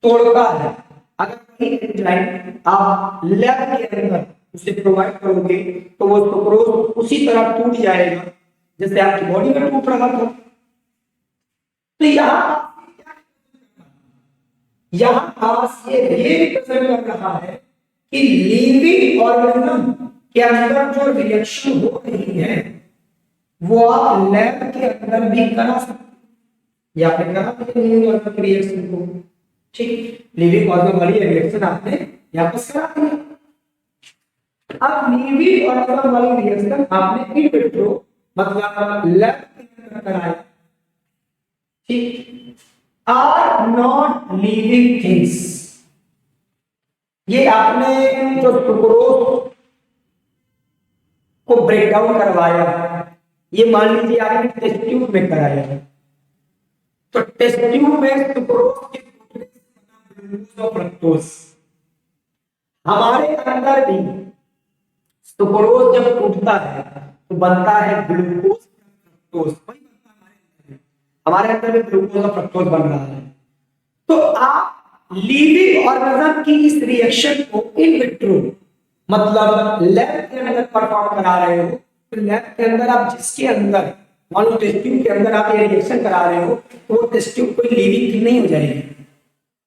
तोड़ता है, अगर वही एंजाइम आप लैब के अंदर उसे प्रोवाइड करोगे तो वो सुक्रोज उसी तरह टूट जाएगा जैसे आपकी बॉडी में टूट रहा था। तो यहां पास ये रिप्रेजेंट कर रहा है कि लिविंग ऑर्गेनिज्म के अंदर जो रिएक्शन हो रही है वो आप लैब के अंदर भी करा सकते, या फिर करा लिविंग ऑर्गेनिज्म की रिएक्शन को, ठीक, लिविंग ऑर्गेनिज्म वाली रिएक्शन आपने यहां पर करा दी, अब लिविंग ऑर्गेनिज्म वाली रिएक्शन आपने इन विट्रो मतलब लैब के अंदर कराया, ठीक, आर नॉट लिविंग थिंग्स, ये आपने जो सुक्रोज को ब्रेक डाउन करवाया, ये मान लीजिए आपने टेस्ट ट्यूब में कराया, तो टेस्ट ट्यूब में सुक्रोज के टूटने से बना ग्लूकोज और फ्रक्टोज, हमारे अंदर भी सुक्रोज जब टूटता है तो बनता है ग्लूकोज फ्रक्टोज, हमारे अंदर भी ग्लूकोज और फ्रक्टोज बन रहा है, तो आप लिविंग ऑर्गेनिज्म की इस रिएक्शन को इन विट्रो मतलब लैब के अंदर परफॉर्म करा रहे हो, तो लैब के अंदर आप जिसके अंदर मान लो टेस्ट ट्यूब के अंदर आप ये रिएक्शन करा रहे हो तो वो टेस्ट ट्यूब कोई लिविंग थिंग नहीं हो जाएगी,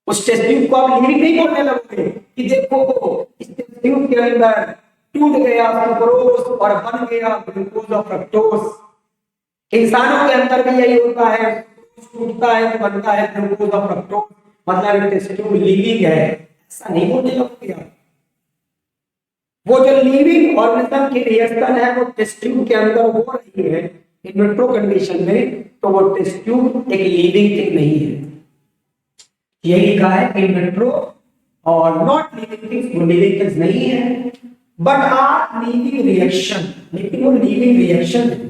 उस टेस्ट ट्यूब को आप लिविंग नहीं बोलने लगोगे कि देखो इस टेस्ट ट्यूब के अंदर टूट गया सुक्रोज और बन गया ग्लूकोज और फ्रक्टोज, इंसानों के अंदर भी यही होता है, टूटता है तो बनता है ग्लूकोज और फ्रक्टोज, मतलब टेस्ट ट्यूब लिविंग है, ऐसा नहीं बोलने लगोगे आप। वो जो लिविंग ऑर्गेनिज्म की रिएक्शन है वो टेस्ट ट्यूब के अंदर हो रही है इन विट्रो कंडीशन में, तो वो टेस्ट ट्यूब एक लिविंग थिंग नहीं है, यही लिखा है इन विट्रो और नॉट लिविंग थिंग्स, वो लिविंग थिंग्स नहीं है बट आर लिविंग रिएक्शन, लेकिन वो लिविंग रिएक्शन है,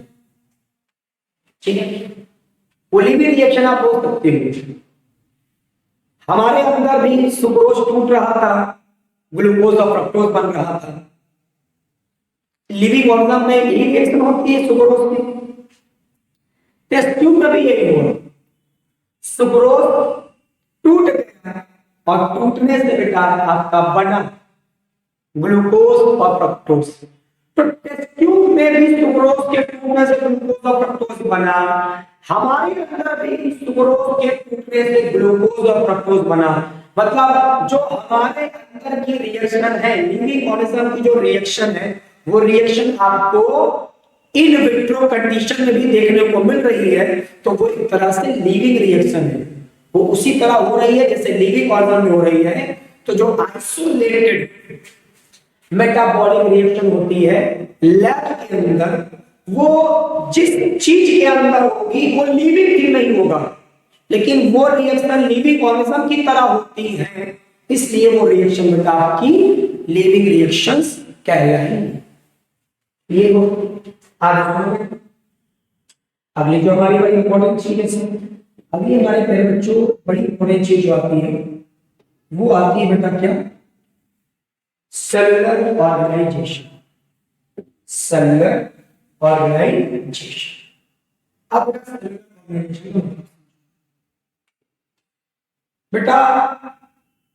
ठीक है, वो लिविंग रिएक्शन आप बोल सकते हो। हमारे अंदर भी सुक्रोज टूट रहा था, ग्लूकोज और फ्रक्टोज बन रहा था, लिविंग ऑर्गेनिज्म में यही रिएक्शन होती है सुक्रोज की, टेस्ट ट्यूब में भी यही हुआ, सुक्रोज टूट गया और टूटने से बेटा आपका बना ग्लूकोज और फ्रक्टोज। तो टेस्ट ट्यूब में भी सुक्रोज के टूटने से ग्लूकोज और फ्रक्टोज बना, हमारे अंदर भी सुक्रोज के टूटने से ग्लूकोज और फ्रक्टोज बना। मतलब जो हमारे अंदर की रिएक्शन है, लिविंग ऑर्गेनिज्म की जो रिएक्शन है, वो रिएक्शन आपको इन विट्रो कंडीशन में भी देखने को मिल रही है। तो वो एक तरह से लिविंग रिएक्शन है, वो उसी तरह हो रही है जैसे लिविंग ऑर्गेनिज्म में हो रही है। तो जो आइसोलेटेड मेटाबॉलिक रिएक्शन होती है लैब के अंदर, वो जिस चीज के अंदर होगी वो लिविंग थिंग नहीं होगा, लेकिन वो रिएक्शन लिविंग ऑर्गेनिज्म की तरह होती है, इसलिए वो रिएक्शन बेटा आपकी लिविंग रिएक्शंस कहलाएंगी। ये वो आगे अगली जो हमारी बड़ी इंपॉर्टेंट चीज है, अगली हमारे प्यारे बच्चों बड़ी इंपॉर्टेंट चीज जो आती है वो आती है बेटा क्या, सेलुलर ऑर्गेनाइजेशन। Cellular organisation. अब बेटा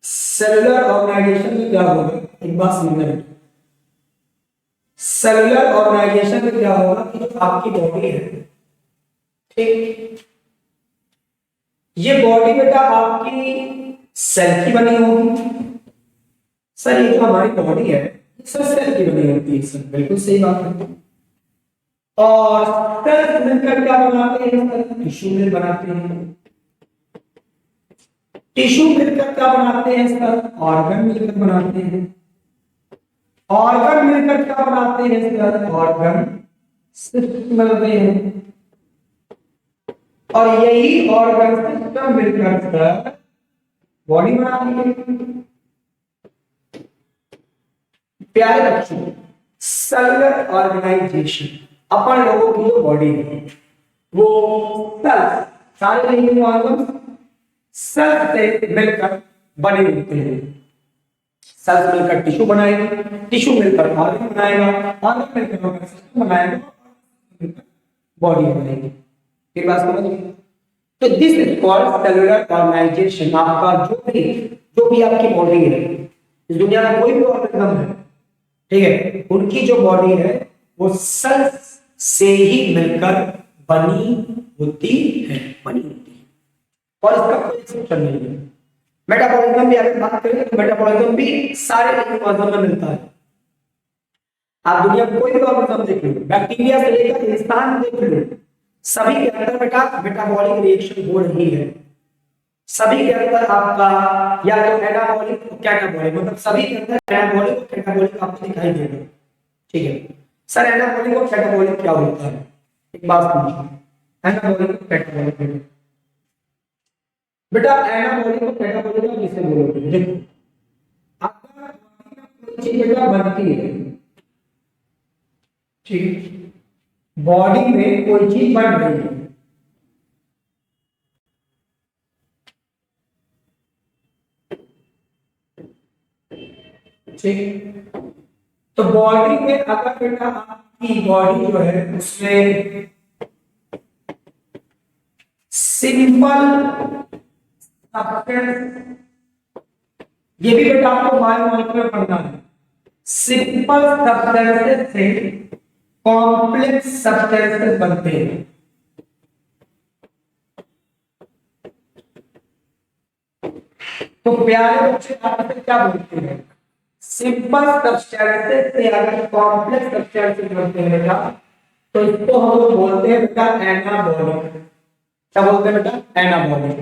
सेलुलर ऑर्गेनाइजेशन में क्या होगा, एक बात समझना बेटा। सेलुलर ऑर्गेनाइजेशन में क्या होगा कि जो आपकी बॉडी है, ठीक, ये बॉडी बेटा आपकी सेल की बनी होगी। सर ये जो हमारी बॉडी है सब सेल की बनी होती है, सर बिल्कुल सही बात है। और सेल मिलकर क्या बनाते हैं, टिश्यू मिल बनाते हैं। टिश्यू मिलकर क्या बनाते हैं सर, ऑर्गन मिलकर बनाते हैं। ऑर्गन मिलकर क्या बनाते हैं सर, ऑर्गन सिस्टम बनते हैं। और यही ऑर्गन सिस्टम मिलकर सर बॉडी बनाती है। प्यारे बच्चों, सेलुलर ऑर्गेनाइजेशन अपन लोगों की जो बॉडी है वो सेल, सारे लिविंग ऑर्गन्स सेल से मिलकर बने होते हैं। सेल्स मिलकर टिश्यू बनाएंगे, टिश्यू मिलकर ऑर्गन बनाएगा, ऑर्गन मिलकर ऑर्गन सिस्टम बनाएगा, बॉडी बनाएगी। फिर बात समझ गए? तो this is called cellular organisation. आपका जो भी आपकी बॉडी है, इस दुनिया में कोई भी ऑर्गेनिज्म है, ठीक है, उनकी जो बॉडी है वो सेल्स से ही मिलकर बनी होती है, बनी होती है। और इसका कोई एक्सेप्शन नहीं है। मेटाबॉलिज्म भी अगर बात करें तो मेटाबॉलिज्म भी सारे लिविंग ऑर्गेनिज्म में मिलता है। आप दुनिया में कोई भी ऑर्गेनिज्म देख लो, बैक्टीरिया से लेकर इंसान देख लो, सभी के अंदर बेटा मेटाबॉलिक रिएक्शन हो रही है। सभी के अंदर आपका या तो एनाबॉलिक कैटाबॉलिक, मतलब सभी के अंदर एनाबॉलिक और कैटाबॉलिक आपको दिखाई देगा। ठीक है सर, एनाबॉलिक और कैटाबॉलिक क्या होता है, एक बात समझो। एनाबॉलिक और कैटाबॉलिक बेटा, एनाबॉलिक और कैटाबॉलिक आप किसे बोलोगे? देखो, अगर कोई चीज बेटा बनती है, ठीक, बॉडी में कोई चीज बन रही है, ठीक, तो बॉडी में अगर बेटा आपकी बॉडी जो है उसमें सिंपल सब्सटेंस, ये भी बेटा आपको बायोमॉलिक्यूलर में पढ़ना है, सिंपल सब्सटेंसेस से कॉम्प्लेक्स सब्सटेंसेस बनते हैं। तो प्यारे बच्चे आप क्या बोलते हैं, सिंपल सब्सटेंसेस से अगर कॉम्प्लेक्स सब्सटेंसेस बनते हैं बेटा, तो इसको हम लोग बोलते हैं बेटा एनाबॉलिक। क्या बोलते हैं बेटा? एनाबॉलिक।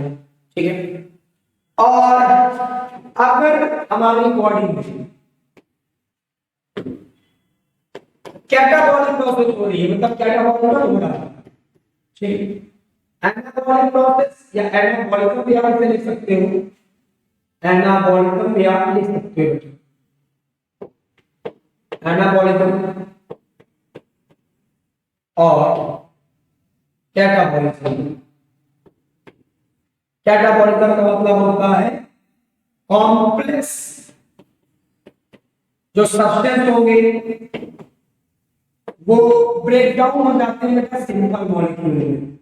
ठीक है, और अगर हमारी बॉडी में कैटाबॉलिक प्रोसेस हो रही है, मतलब कैटाबॉलिक हो रहा है, ठीक, एनाबॉलिक प्रोसेस या एनाबॉलिज्म भी आप लिख सकते हो, एनाबॉलिज्म भी आप लिख सकते हो। एनाबॉलिज्म और कैटाबॉलिज्म। कैटाबॉलिज्म का मतलब होता है कॉम्प्लेक्स जो सब्सटेंस होंगे वो ब्रेक डाउन हो जाते हैं सिंपल मॉलिक्यूल में।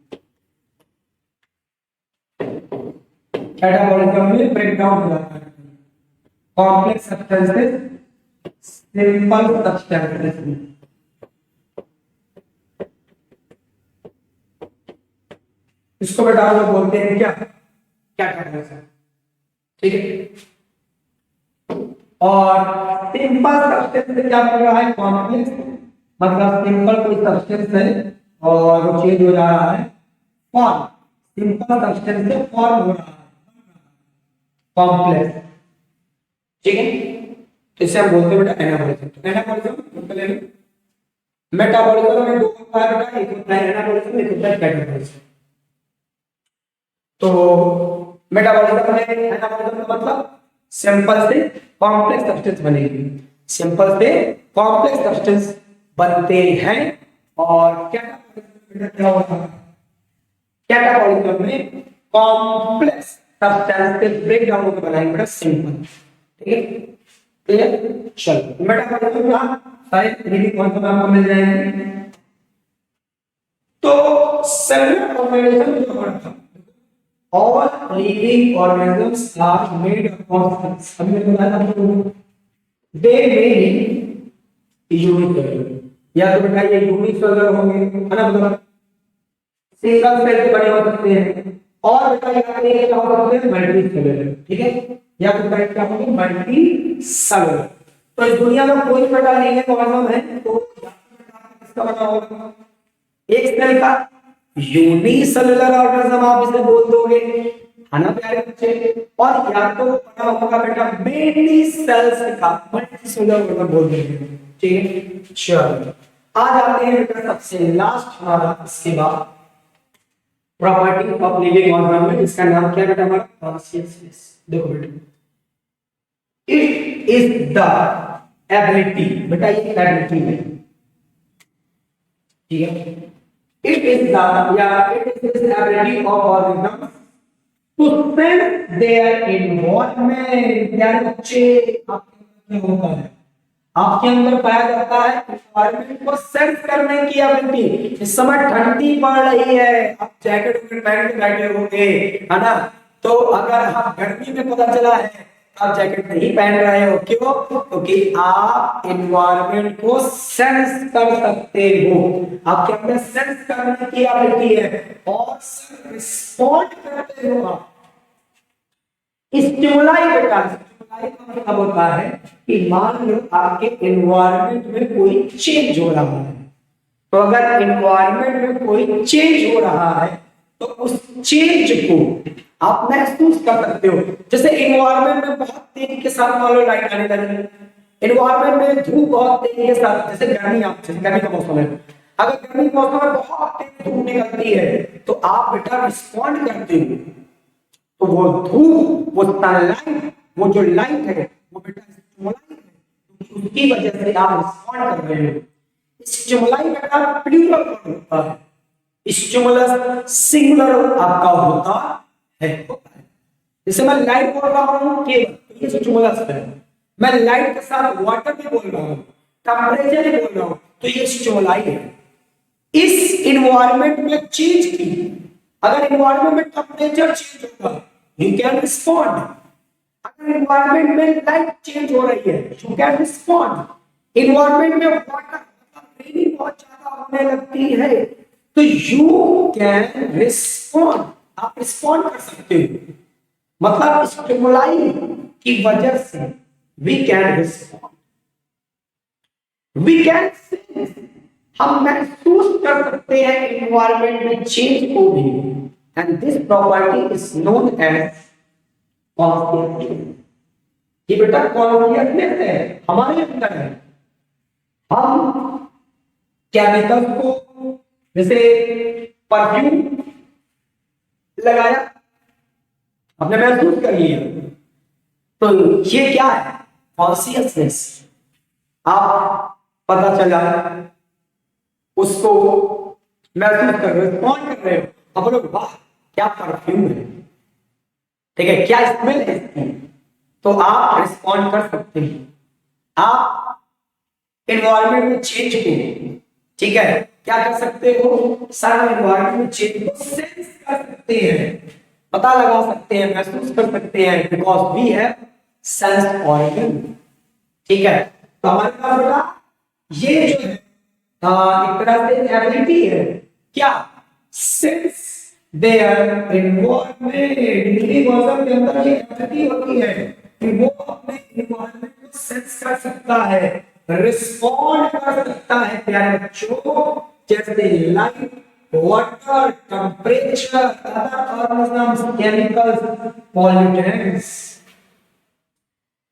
कैटाबॉलिज्म में ब्रेक डाउन हो जाता है कॉम्प्लेक्स सब्सटेंसेस सिंपल सब्सटेंसेस में। इसको बेटा हम लोग बोलते हैं क्या कैटाबॉलिज्म, ठीक है। और सिंपल सब्सटेंस से क्या कर रहा है कॉम्प्लेक्स, मतलब सिंपल कोई सब्सटेंस है और वो चेंज हो जा रहा है फॉर्म, सिंपल सब्सटेंस से फॉर्म हो रहा है कॉम्प्लेक्स, ठीक है। तो इसे हम बोलते हैं बेटा एनाबॉलिज्म। तो एनाबॉलिज्म मेटाबॉलिज्म में दो होता है बेटा, एक होता है एनाबॉलिज्म, एक होता है कैटाबॉलिज्म। तो मेटाबॉलिज्म में एनाबॉलिज्म का मतलब सिंपल से कॉम्प्लेक्स सब्सटेंस बनेगी, सिंपल से कॉम्प्लेक्स सब्सटेंस बनते हैं। और कैटाबॉलिज्म में क्या होता है, कैटाबॉलिज्म में कॉम्प्लेक्स सब्सटेंस के ब्रेक डाउन होकर बनाएंगे बेटा सिंपल, ठीक है, क्लियर। चलो मेटाबॉलिज्म का सारे रीडिंग कॉन्सेप्ट आपको मिल जाएंगे। तो सेलुलर ऑर्गेनिज्म जो होता है, all living organisms are made up of, अभी मैंने बताया आपको, they may be unicellular, या तो बेटा ये यूनिसेलुलर होंगे, है ना, मतलब सिंगल सेल से बने हो सकते हैं, और बेटा ये क्या हो सकते हैं मल्टी सेलुलर, ठीक है, या तो बेटा क्या होंगे मल्टी सेलुलर। तो इस दुनिया में कोई बेटा लिविंग ऑर्गेनिज्म है तो किसका बना होगा, एक सेल का यूनिसेलुलर ऑर्गेनिज्म आप इसे बोल दोगे, है ना प्यारे बच्चे, और या तो बना होगा बेटा मेनी सेल्स का मल्टीसेलुलर ऑर्गेनिज्म बोल दोगे, ठीक है। चलो आ जाते हैं बेटा सबसे लास्ट हमारा इसके बाद प्रॉपर्टी ऑफ लिविंग ऑर्गेनिज्म में, जिसका नाम क्या बेटा हमारा कॉन्शियसनेस। देखो बेटा इट इज द एबिलिटी, बेटा ये एबिलिटी है, ठीक है, it is the it is this ability of organisms to sense their environment। यार बच्चे आपके अंदर क्या होता है, आपके अंदर पाया जाता है एनवायरनमेंट को सेंस करने की एबिलिटी। इस समय ठंडी पड़ रही है, आप जैकेट पहन के बैठे होंगे, है ना, तो अगर आप गर्मी में पता चला है आप जैकेट नहीं पहन रहे हो, क्यों, क्योंकि आप एनवायरनमेंट को सेंस कर सकते हो, आपके अंदर सेंस करने की एबिलिटी है और रिस्पॉन्ड करते हो आप। स्टिमुलाई बेटा, स्टिमुलाई का मतलब होता है कि मान लो आपके एनवायरनमेंट में कोई चेंज हो रहा है, तो अगर एनवायरनमेंट में कोई चेंज हो रहा है तो उस चेंज को आप महसूस कर सकते हो। जैसे एनवायरनमेंट में बहुत तेजी के साथ मान लो लाइट आने लगी, एनवायरनमेंट में धूप बहुत तेजी के साथ, जैसे गर्मी, आप जैसे गर्मी का मौसम है, अगर गर्मी के मौसम में बहुत तेज धूप निकलती है तो आप बेटा रिस्पॉन्ड करते हो, तो वो धूप, वो सनलाइट, वो जो लाइट है वो बेटा स्टिमुलाई है, उसकी वजह से आप रिस्पॉन्ड कर रहे हो। स्टिमुलाई बेटा प्लूरल होता है, स्टिमुलस सिंगुलर आपका होता है। जैसे मैं लाइट बोल रहा हूं कि ये स्टिमुलस है, मैं लाइट के साथ वाटर भी बोल रहा हूं, टेंपरेचर भी बोल रहा हूं, तो ये स्टिमुलाई है। इस एनवायरनमेंट में चेंज की, अगर एनवायरनमेंट में टेंपरेचर चेंज होगा यू कैन रिस्पॉन्ड, अगर एनवायरनमेंट में लाइट चेंज हो रही है यू कैन रिस्पॉन्ड, एनवायरनमेंट में वाटर रेनिंग बहुत ज्यादा होने लगती है तो यू कैन रिस्पॉन्ड, आप रिस्पॉन्ड कर सकते हो, मतलब स्टिमुलाई की वजह से we can respond, we can sense, हम महसूस कर सकते हैं एनवायरनमेंट में चेंज को भी, and this property is known as consciousness. ये बेटा कॉन्शियसनेस है, हमारे अंदर है। हम केमिकल्स को, जैसे परफ्यूम लगाया, हमने महसूस कर लिया, तो ये क्या है कॉन्शियसनेस, आप पता चला उसको महसूस कर रहे हो, रिस्पॉन्ड कर रहे हो, अब बोलो वाह क्या परफ्यूम है, ठीक है, क्या स्मेल है इसकी, तो आप रिस्पॉन्ड कर सकते हैं। आप एनवायरनमेंट में चेंज को, ठीक है, क्या कर सकते हो, सारा एनवायरनमेंट में चेंज को सेंस कर सकते हैं, पता लगा सकते हैं, महसूस कर सकते हैं, because we have sense organ. ठीक है, तो हमारे पास बेटा ये जो है एक तरह से एबिलिटी है क्या, सिंस देयर इन्वायरमेंट, यूनिवर्सल के अंदर ये एबिलिटी होती है कि वो अपने इन्वायरमेंट को सेंस कर सकता है, रिस्पॉन्ड कर सकता है प्यारे बच्चों, जैसे light, water, temperature, other organisms, chemicals, pollutants.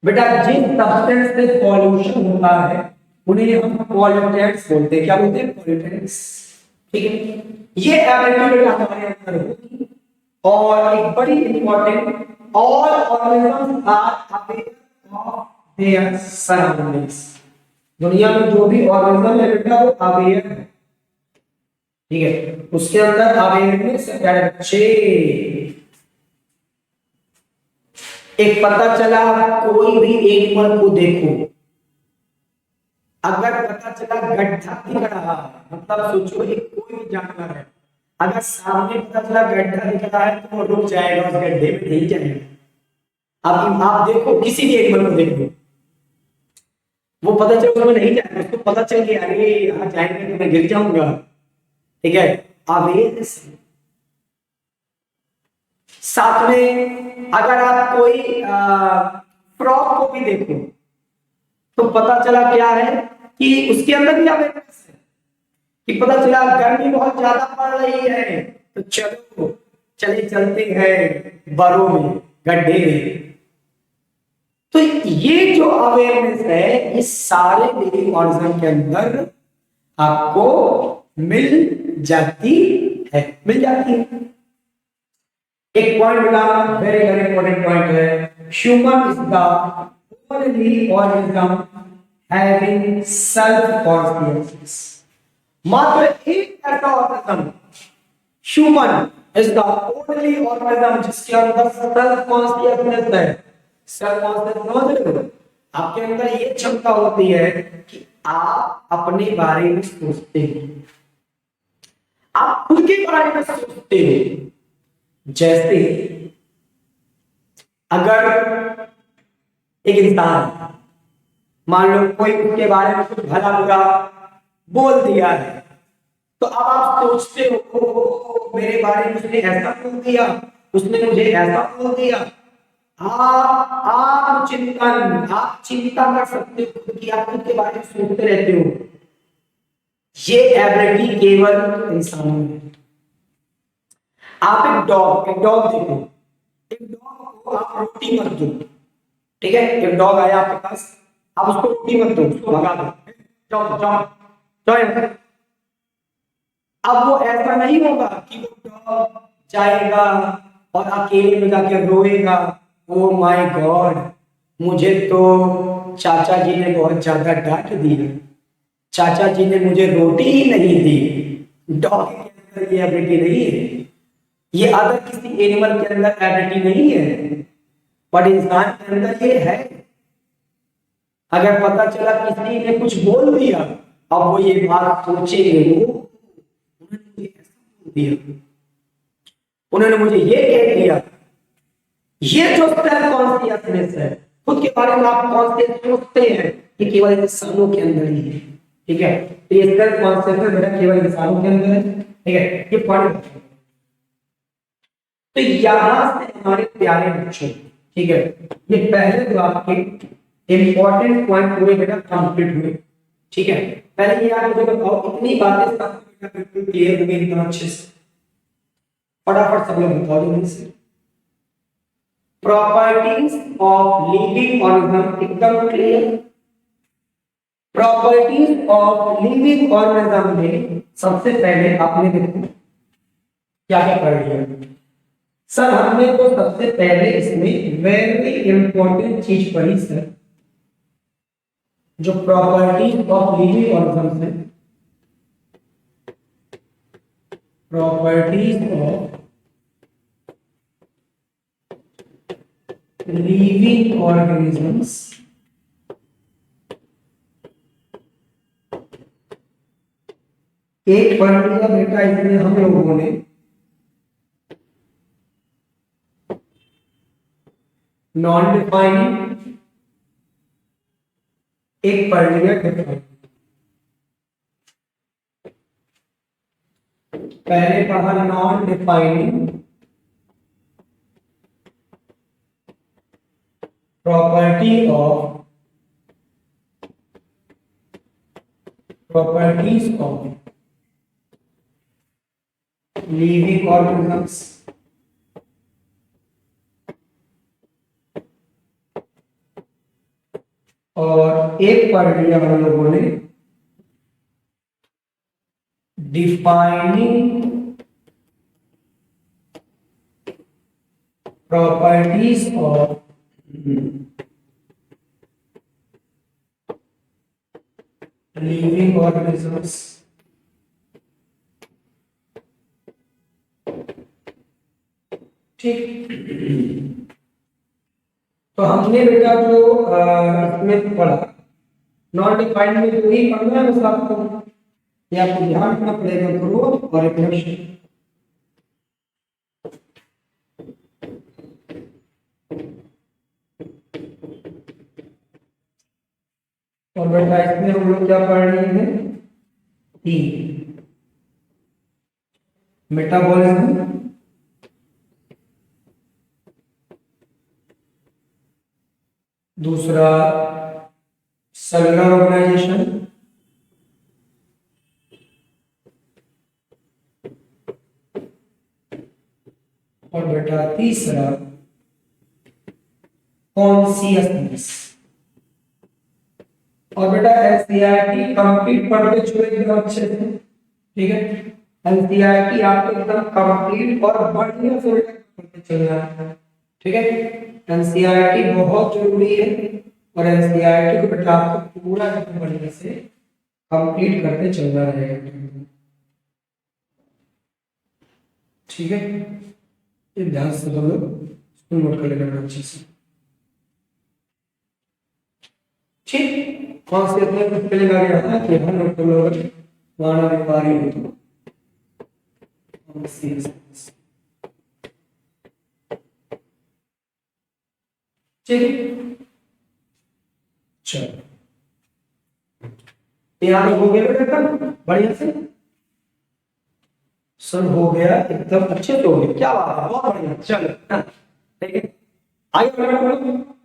बेटा जिन सब्सटेंस से पॉल्यूशन होता है उन्हें हम पॉल्यूटेंट्स बोलते हैं। क्या बोलते हैं? पॉल्यूटेंट्स। ठीक है, ये एबिलिटी बेटा हमारे अंदर होगी। और एक बड़ी important, all organisms are aware of their surroundings. दुनिया में जो भी ऑर्गेनिज्म है बेटा वो अवेयर है। ठीक है, उसके अंदर अवेयरनेस है बच्चे। एक पता चला कोई भी एनिमल को देखो, अगर पता चला गड्ढा दिख रहा है, मतलब सोचो एक कोई भी जानवर है, अगर सामने पता चला गड्ढा दिख रहा है तो वो रुक जाएगा, उस गड्ढे में नहीं जाएगा। अब आप देखो किसी भी एनिमल को देखो, वो पता चला उसमें नहीं जाएगा, उसको पता चल गया अरे यहाँ जाएंगे तो मैं गिर जाऊंगा। ठीक है, अवेयरनेस। साथ में अगर आप कोई फ्रॉग को भी देखो तो पता चला क्या है कि उसके अंदर भी अवेयरनेस है, कि पता चला गर्मी बहुत ज्यादा पड़ रही है तो चलो चलते हैं बरों में, गड्ढे में। तो ये जो अवेयरनेस है ये सारे लिविंग ऑर्गेनिज्म के अंदर आपको मिल जाती है, मिल जाती है। एक पॉइंट बेटा वेरी वेरी इंपॉर्टेंट पॉइंट है, human is the only organism having self consciousness. मात्र एक ऐसा organism, human is the only organism जिसके अंदर सेल्फ कॉन्शियसनेस है। सेल्फ कॉन्शियसनेस समझ रहे हो? आपके अंदर ये क्षमता होती है कि आप अपने बारे में सोचते हो, आप खुद के बारे में सोचते हो। जैसे अगर एक इंसान मान लो कोई उसके बारे में कुछ भला बुरा बोल दिया है, तो अब आप सोचते हो मेरे बारे में उसने ऐसा बोल दिया, उसने मुझे ऐसा बोल दिया। आप चिंतन, आप चिंता कर सकते हो कि आप खुद के बारे में सोचते रहते हो। ये एबिलिटी केवल इंसानों में। आप एक डॉग देखो, एक डॉग को आप रोटी मत दो। ठीक है, एक डॉग आया आपके पास, आप उसको रोटी मत दो, उसको भगा दो, जाओ जाओ जाओ। अब वो ऐसा नहीं होगा कि वो डॉग जाएगा और अकेले में जाके रोएगा, ओ माय गॉड मुझे तो चाचा जी ने बहुत ज्यादा डांट दिया, चाचा जी ने मुझे रोटी ही नहीं दी। डॉग के अंदर ये एबिलिटी नहीं है, ये अदर किसी एनिमल के अंदर एबिलिटी नहीं है, बट इंसान के अंदर ये है। अगर पता चला किसी ने कुछ बोल दिया, अब वो ये बात सोचेंगे, उन्होंने मुझे ऐसा बोल दिया, उन्होंने मुझे ये कह दिया। ये जो सेल्फ कॉन्शियसनेस है, खुद के बारे में आप कॉन्शियस सोचते हैं, ये केवल इंसानों के अंदर ही है। ठीक है, तो ये सेल्फ कॉन्शियसनेस मेरा केवल इंसानों के अंदर है। ठीक है, ये पॉइंट। तो यहां से हमारे प्यारे बच्चों, ठीक है, ये पहले तो आपके इंपॉर्टेंट पॉइंट पूरे बेटा कंप्लीट हुए। ठीक है, पहले ये आप मुझे बताओ, इतनी बातें सब बेटा बिल्कुल क्लियर हो गई एकदम अच्छे से? फटाफट सब लोग बताओ जल्दी से। प्रॉपर्टीज ऑफ लिविंग ऑर्गेनिज्म एकदम clear. Properties of living organism में सबसे पहले आपने देखो क्या क्या पढ़ लिया। सर हमने तो सबसे पहले इसमें वेरी इंपॉर्टेंट चीज पढ़ी सर, जो प्रॉपर्टीज ऑफ लिविंग ऑर्गेनिज्म है, प्रॉपर्टीज ऑफ लिविंग ऑर्गेनिजम्स। एक पढ़ लिया बेटा इसमें हम लोगों ने नॉन डिफाइनिंग, एक पढ़ लिया डिफाइनिंग। पहले पढ़ा non defining properties of living organisms, और एक पढ़ लिया हम लोगों ने defining properties of living organisms. ठीक, तो हमने बेटा जो इसमें पढ़ा नॉन डिफाइंड में जो ही पढ़ना है बस आपको, ये आपको ध्यान रखना पड़ेगा, ग्रोथ और रिप्रोडक्शन। और बेटा इसमें हम लोग क्या पढ़ रहे हैं, मेटाबॉलिज्म, दूसरा सेलुलर ऑर्गेनाइजेशन, और बेटा तीसरा कॉन्शियसनेस। और बेटा एनसीईआरटी कंप्लीट पढ़ के चुके एकदम अच्छे से, ठीक है। एनसीईआरटी आपको एकदम कंप्लीट और बढ़िया से पढ़ते चलना है, ठीक है। एनसीईआरटी बहुत जरूरी है और एनसीईआरटी को बेटा आपको पूरा एकदम बढ़िया से कंप्लीट करते चलना रहेगा, ठीक है। ये ध्यान से हम लोग इसको नोट कर लेना अच्छे से, ठीक। कौन से अपने स्पेलिंग आ गया है कि हम लोग तो लोग वाना व्यापारी हो तो ठीक, चलो यहाँ पे हो गया बेटा बढ़िया से, सर हो गया एकदम अच्छे से हो गया, क्या बात है, बहुत बढ़िया। चलो ठीक है, आगे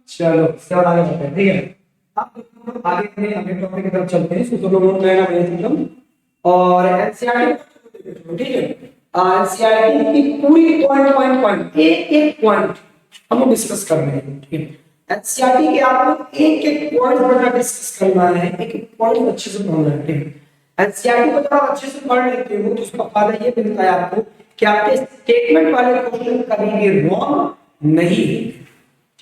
चलो इसके बाद आगे बढ़ते हैं, ठीक है। अब आगे में अगले टॉपिक की तरफ चलते हैं, इसको तो नोट करना बढ़िया एकदम। और एनसीईआरटी, ठीक है, एनसीईआरटी की पूरी पॉइंट एक एक पॉइंट हम डिस्कस कर रहे हैं, ठीक है। एनसीईआरटी के आपको एक एक पॉइंट पर डिस्कस करना है, एक एक पॉइंट अच्छे से पढ़ना है, ठीक है। एनसीईआरटी को जब आप अच्छे से पढ़ लेते हो तो उसका फायदा ये मिलता है आपको कि आपके स्टेटमेंट वाले क्वेश्चन कभी भी रॉन्ग नहीं,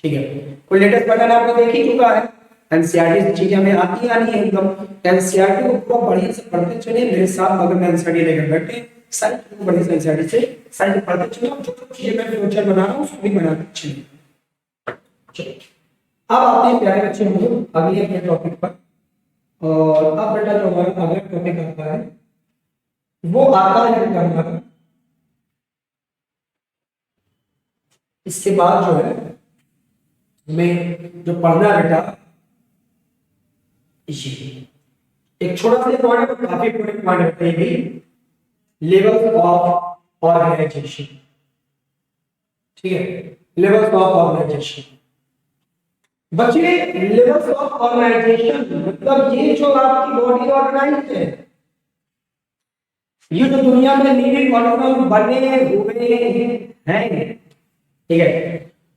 ठीक है। कोई लेटेस्ट पैटर्न आपने देख ही चुका है, एनसीईआरटी से चीजें हमें आती है एकदम। एनसीईआरटी को पूरा बढ़िया से पढ़ते चलिए मेरे साथ, अगर मैं एनसीईआरटी लेकर बैठे सारी चीजें बढ़िया से एनसीईआरटी से सारी पढ़ते चलिए, जो चीजें मैं फ्यूचर बना रहा हूँ उसको भी बनाते चलिए। चलिए अब आते हैं प्यारे बच्चे हम लोग अगले अपने टॉपिक पर, और अब बेटा जो हमारा अगला टॉपिक आता है वो आता है करना, इसके बाद जो है हमें जो पढ़ना है बेटा ये एक छोटा सा पॉइंट है, काफी इंपॉर्टेंट पॉइंट है ये भी, लेवल्स ऑफ ऑर्गेनाइजेशन, ठीक है। लेवल्स ऑफ ऑर्गेनाइजेशन बच्चे, लेवल्स ऑफ ऑर्गेनाइजेशन मतलब ये जो आपकी बॉडी ऑर्गेनाइज है, ये जो दुनिया में लिविंग ऑर्गेनिज्म बने हुए हैं, ठीक है,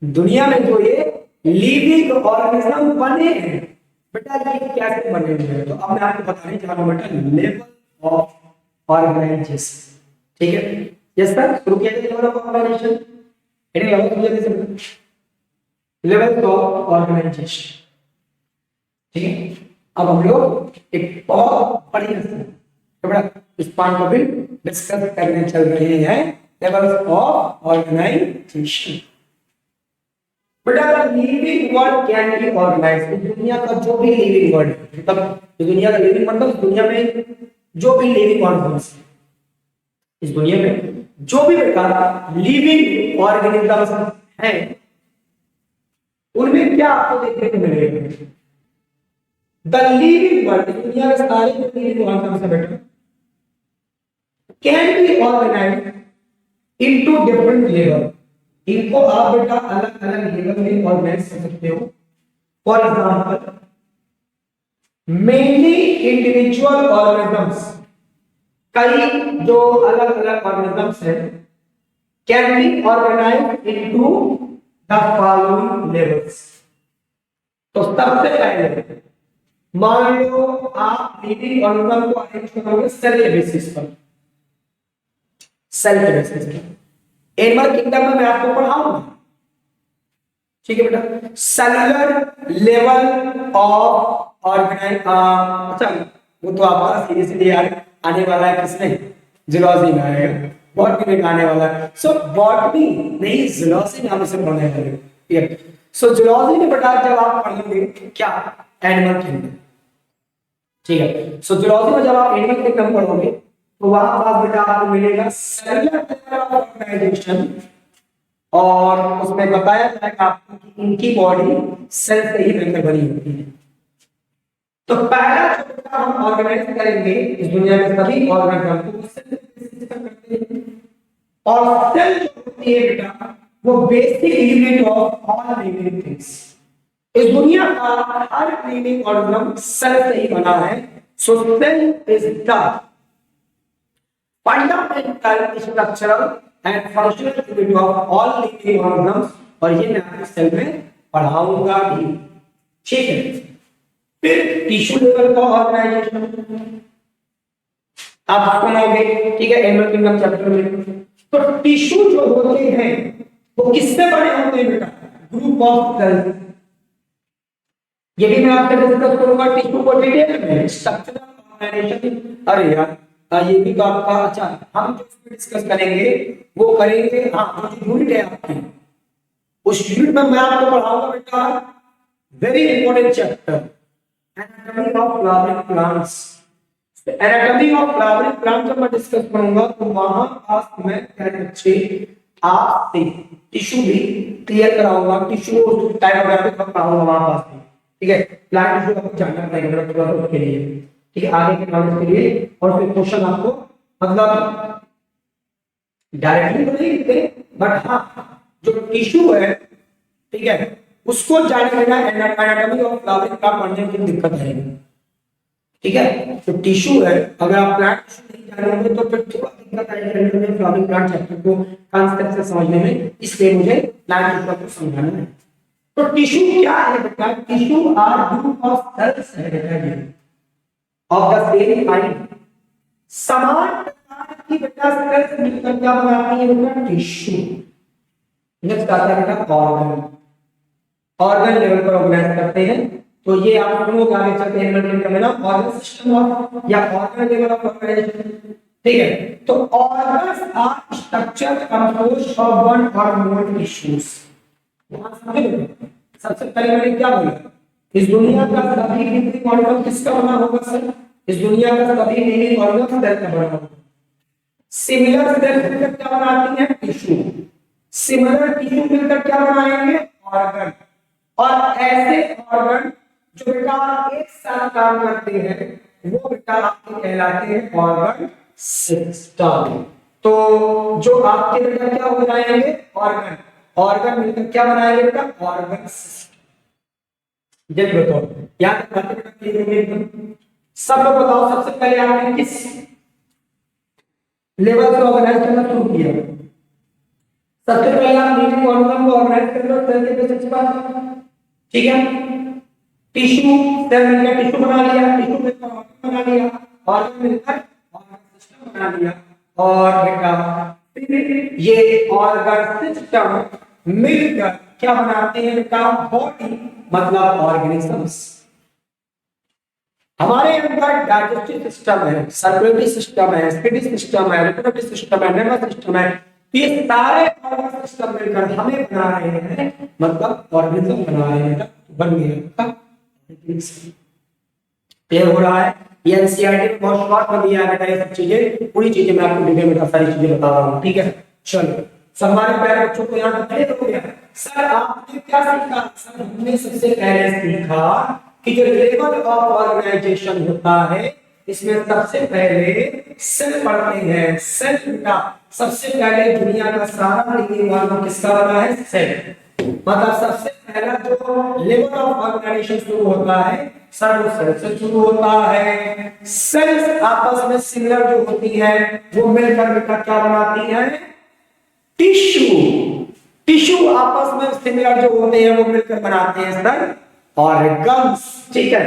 दुनिया में जो ये लिविंग ऑर्गेनिज्म बने हैं बेटा, ये कैसे बने हुए हैं, तो अब मैं आपको बताने जा रहा हूं बेटा लेवल ऑफ ऑर्गेनाइजेशन, ठीक है। यस सर, शुरू किया जाए लेवल ऑफ ऑर्गेनाइजेशन, हेडिंग लगाओ तो जल्दी से, लेवल ऑफ ऑर्गेनाइजेशन, ठीक है। अब हम लोग एक बहुत बढ़िया से बड़ा इस पॉइंट को भी डिस्कस करने चल रहे हैं, लेवल्स ऑफ ऑर्गेनाइजेशन। बेटा living world can be organised, दुनिया का जो भी लिविंग वर्ल्ड, मतलब दुनिया का लिविंग मतलब दुनिया में जो भी लिविंग ऑर्गेनिज्म, इस दुनिया में जो भी बेटा लिविंग ऑर्गेनिज्म है उनमें क्या आपको देखने को मिलेगा? द लिविंग वर्ल्ड, दुनिया के सारे लिविंग ऑर्गन से बेटा can be organised into different level. इनको आप बेटा अलग अलग लेवल में ऑर्गेनाइज कर सकते हो। For example many individual organisms, कई जो अलग अलग ऑर्गेनिजम्स हैं, can be organised into the following levels. तो सबसे पहले मान लो आप लिविंग ऑर्गेनिज्म को अरेंज करोगे सेल के बेसिस पर, सेल के बेसिस पर। एनिमल किंगडम में मैं आपको पढ़ाऊंगा, ठीक है बेटा। सेलुलर लेवल ऑफ ऑर्गेनाइज, अच्छा वो तो आपका सीधे सीधे आने वाला है, किसमें? जूलॉजी में आएगा, बॉटनी में आने वाला है। सो बॉटनी नहीं, जूलॉजी में हम इसे पढ़ने वाले हैं, ठीक है। सो जूलॉजी में बेटा जब आप पढ़ोगे क्या? एनिमल किंगडम, ठीक है। सो जूलॉजी में जब आप एनिमल किंगडम पढ़ोगे तो वहां पास बेटा आपको मिलेगा सेलुलर लेवल ऑफ ऑर्गेनाइजेशन, और उसमें बताया जाएगा आपको कि इनकी बॉडी सेल से ही मिलकर बनी होती है। तो पहला जो बेटा हम ऑर्गेनाइज करेंगे इस दुनिया के सभी ऑर्गेनिज्म को सेल से करते हैं, और सेल जो होती है बेटा वो basic unit of all living things. इस दुनिया का हर लिविंग ऑर्गेनिज्म सेल से ही बना है। So cell is the fundamental structural and functional unit of all living organisms, और ये मैं आपको सेल में पढ़ाऊंगा भी, ठीक है। फिर टिश्यू लेवल का ऑर्गेनाइजेशन आप सुनोगे, ठीक है, एनिमल किंगडम चैप्टर में। तो टिश्यू जो होते हैं वो किससे बने होते हैं बेटा? Group of cells. ये भी मैं आपसे डिस्कस करूंगा टिश्यू को डिटेल में, स्ट्रक्चरल ऑर्गेनाइजेशन। अरे यार ये भी तो आपका, अच्छा हम जो डिस्कस करेंगे वो करेंगे, हाँ जो यूनिट है आपकी, उस यूनिट में मैं आपको पढ़ाऊंगा बेटा very important chapter anatomy of flowering plants. Anatomy of flowering plant जब मैं डिस्कस करूंगा तो वहां पास मैं बच्चे आपसे टिश्यू भी क्लियर कराऊंगा, टिश्यू टाइपोग्राफी पढ़ाऊंगा वहां पास भी, ठीक है। प्लांट टिश्यू आपको जानना पड़ेगा थोड़ा सा उसके लिए, ठीक है, आगे के नॉलेज के लिए। और फिर क्वेश्चन आपको मतलब डायरेक्टली तो नहीं लिखते, बट हाँ जो टिश्यू है, ठीक है, उसको जानने में एनाटॉमी ऑफ फ्लावरिंग प्लांट पढ़ने में दिक्कत आएगी, ठीक है। तो टिश्यू है, अगर आप प्लांट टिश्यू नहीं जानेंगे तो फिर थोड़ा दिक्कत आएगी फ्लावरिंग प्लांट चैप्टर को कांसेप्ट से समझने में, इसलिए मुझे प्लांट टिश्यू को समझाना है। तो टिश्यू क्या है बेटा? Tissue are group of cells है बेटा ऑफ द सेम काइंड, समान प्रकार की बेटा सेल्स मिलकर क्या बनाती है बेटा? टिश्यू। नेक्स्ट आता है बेटा ऑर्गन। ऑर्गन लेवल पर ऑर्गेनाइज करते हैं, तो ये आप सुनोगे आगे चलते हैं एनिमल किंगडम में ना, ऑर्गन सिस्टम ऑफ या ऑर्गन लेवल ऑफ ऑर्गेनाइजेशन, ठीक है। तो organs are structure composed of one or more tissues. वहां समझे? सबसे पहले मैंने क्या बोला? इस दुनिया का सभी लिविंग ऑर्गन किसका बना होगा सर? इस दुनिया का सभी लिविंग ऑर्गन सेल का बना होगा। सिमिलर सेल मिलकर क्या बनाती है? टिश्यू। सिमिलर टिश्यू मिलकर क्या बनाएंगे? ऑर्गन। और ऐसे ऑर्गन जो बेटा एक साथ काम करते हैं वो बेटा आपके कहलाते हैं ऑर्गन सिस्टम। तो जो आपके बेटा क्या हो जाएंगे? ऑर्गन। ऑर्गन मिलकर क्या बनाएंगे बेटा? Organ system. जल्दी बताओ, यहाँ तक बातें बेटा क्लियर हो गई एकदम? सब लोग बताओ, सबसे पहले आपने किस लेवल से ऑर्गेनाइज करना शुरू किया? सबसे पहले आप लिविंग ऑर्गन को ऑर्गेनाइज कर लो सेल के बेसिस पर, ठीक है। टिश्यू सेल मिलकर टिश्यू बना लिया, टिश्यू मिलकर ऑर्गन बना लिया, ऑर्गन मिलकर ऑर्गन सिस्टम बना लिया, और बेटा ये ऑर्गन सिस्टम मिलकर क्या बनाते हैं बेटा? बॉडी, मतलब ऑर्गेनिजम्स। हमारे अंदर डाइजेस्टिव सिस्टम है, सर्कुलेटरी सिस्टम है, स्किन सिस्टम है, रिप्रोडक्टिव सिस्टम है, नर्वस सिस्टम है। तो ये सारे ऑर्गन सिस्टम मिलकर हमें बना रहे हैं, मतलब ऑर्गेनिज्म बना रहे हैं, बन गया क्लियर हो रहा है? ये एनसीईआरटी में बहुत शॉर्ट में दिया है बेटा, ये सब चीजें, पूरी चीजें मैं आपको डिटेल में सारी चीजें बता रहा हूँ, ठीक है। चलो सब हमारे प्यारे बच्चों को यहाँ तक क्लियर हो गया। सर आपने क्या सीखा? सर हमने सबसे पहले सीखा कि जो लेवल ऑफ ऑर्गेनाइजेशन होता है इसमें सबसे पहले सेल पढ़ते हैं। सेल का सबसे पहले दुनिया का सारा लिविंग ऑर्गन किसका बना है? सेल। मतलब सबसे पहला जो लेवल ऑफ ऑर्गेनाइजेशन शुरू होता है सर वो सेल से शुरू होता है। सेल्स आपस में सिमिलर जो होती है वो मिलकर बेटा क्या बनाती है? टिश्यू। टिश्यू आपस में सिमिलर जो होते हैं वो मिलकर बनाते हैं सर ऑर्गन्स। ठीक है,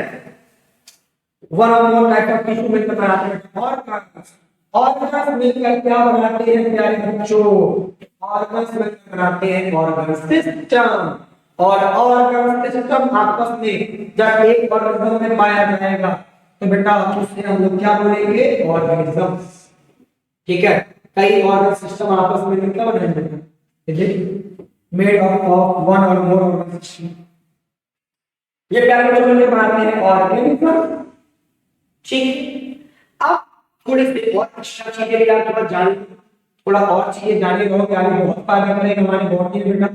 one or more type of tissue मिलकर बनाते हैं ऑर्गन्स। ऑर्गन्स मिलकर क्या बनाते हैं प्यारे बच्चों? ऑर्गन्स मिलकर बनाते हैं ऑर्गन सिस्टम। और ऑर्गन सिस्टम आपस में जब एक ऑर्गन में पाया जाएगा तो बेटा उसे हम लोग क्या बोलेंगे? ऑर्गेनिजम्स। ठीक है, कई ऑर्गन सिस्टम आपस में मिलकर बनेंगे made of one or more organ system. ये प्यारे बच्चों मिलकर बनाते हैं ऑर्गेनिज्म। ठीक, अब थोड़ी सी और एक्स्ट्रा चीजें भी आप थोड़ा जान, थोड़ा और चीजें जाने रहो कि आगे बहुत फायदा करेगा हमारे बॉडी में बेटा।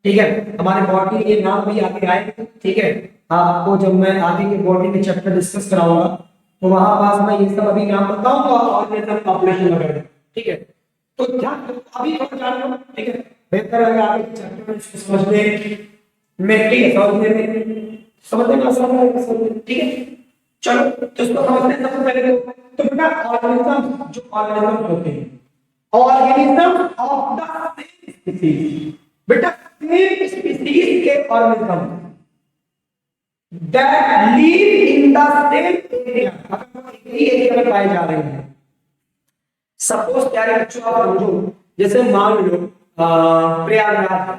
ठीक है, हमारे बॉडी के नाम भी आगे आए। ठीक है, आपको जब मैं आगे के बॉडी के चैप्टर डिस्कस कराऊंगा तो वहां पास मैं ये सब अभी नाम बताऊंगा और ये सब पॉपुलेशन वगैरह। ठीक है, तो ध्यान अभी थोड़ा जान लो। ठीक है, बेहतर है आगे के चैप्टर में इसको समझने में। ठीक है, समझने में आसान है। ठीक है, चलो तो इसको समझते हैं सबसे पहले। तो बेटा ऑर्गेनिज्म, जो ऑर्गेनिज्म होते हैं, organism of the same species. बेटा सेम स्पीसीज के organism that live in the same area, अगर एक ही एरिया में पाए जा रहे हैं। सपोज प्यारे बच्चों आप समझो, जैसे मान लो प्रयागराज है,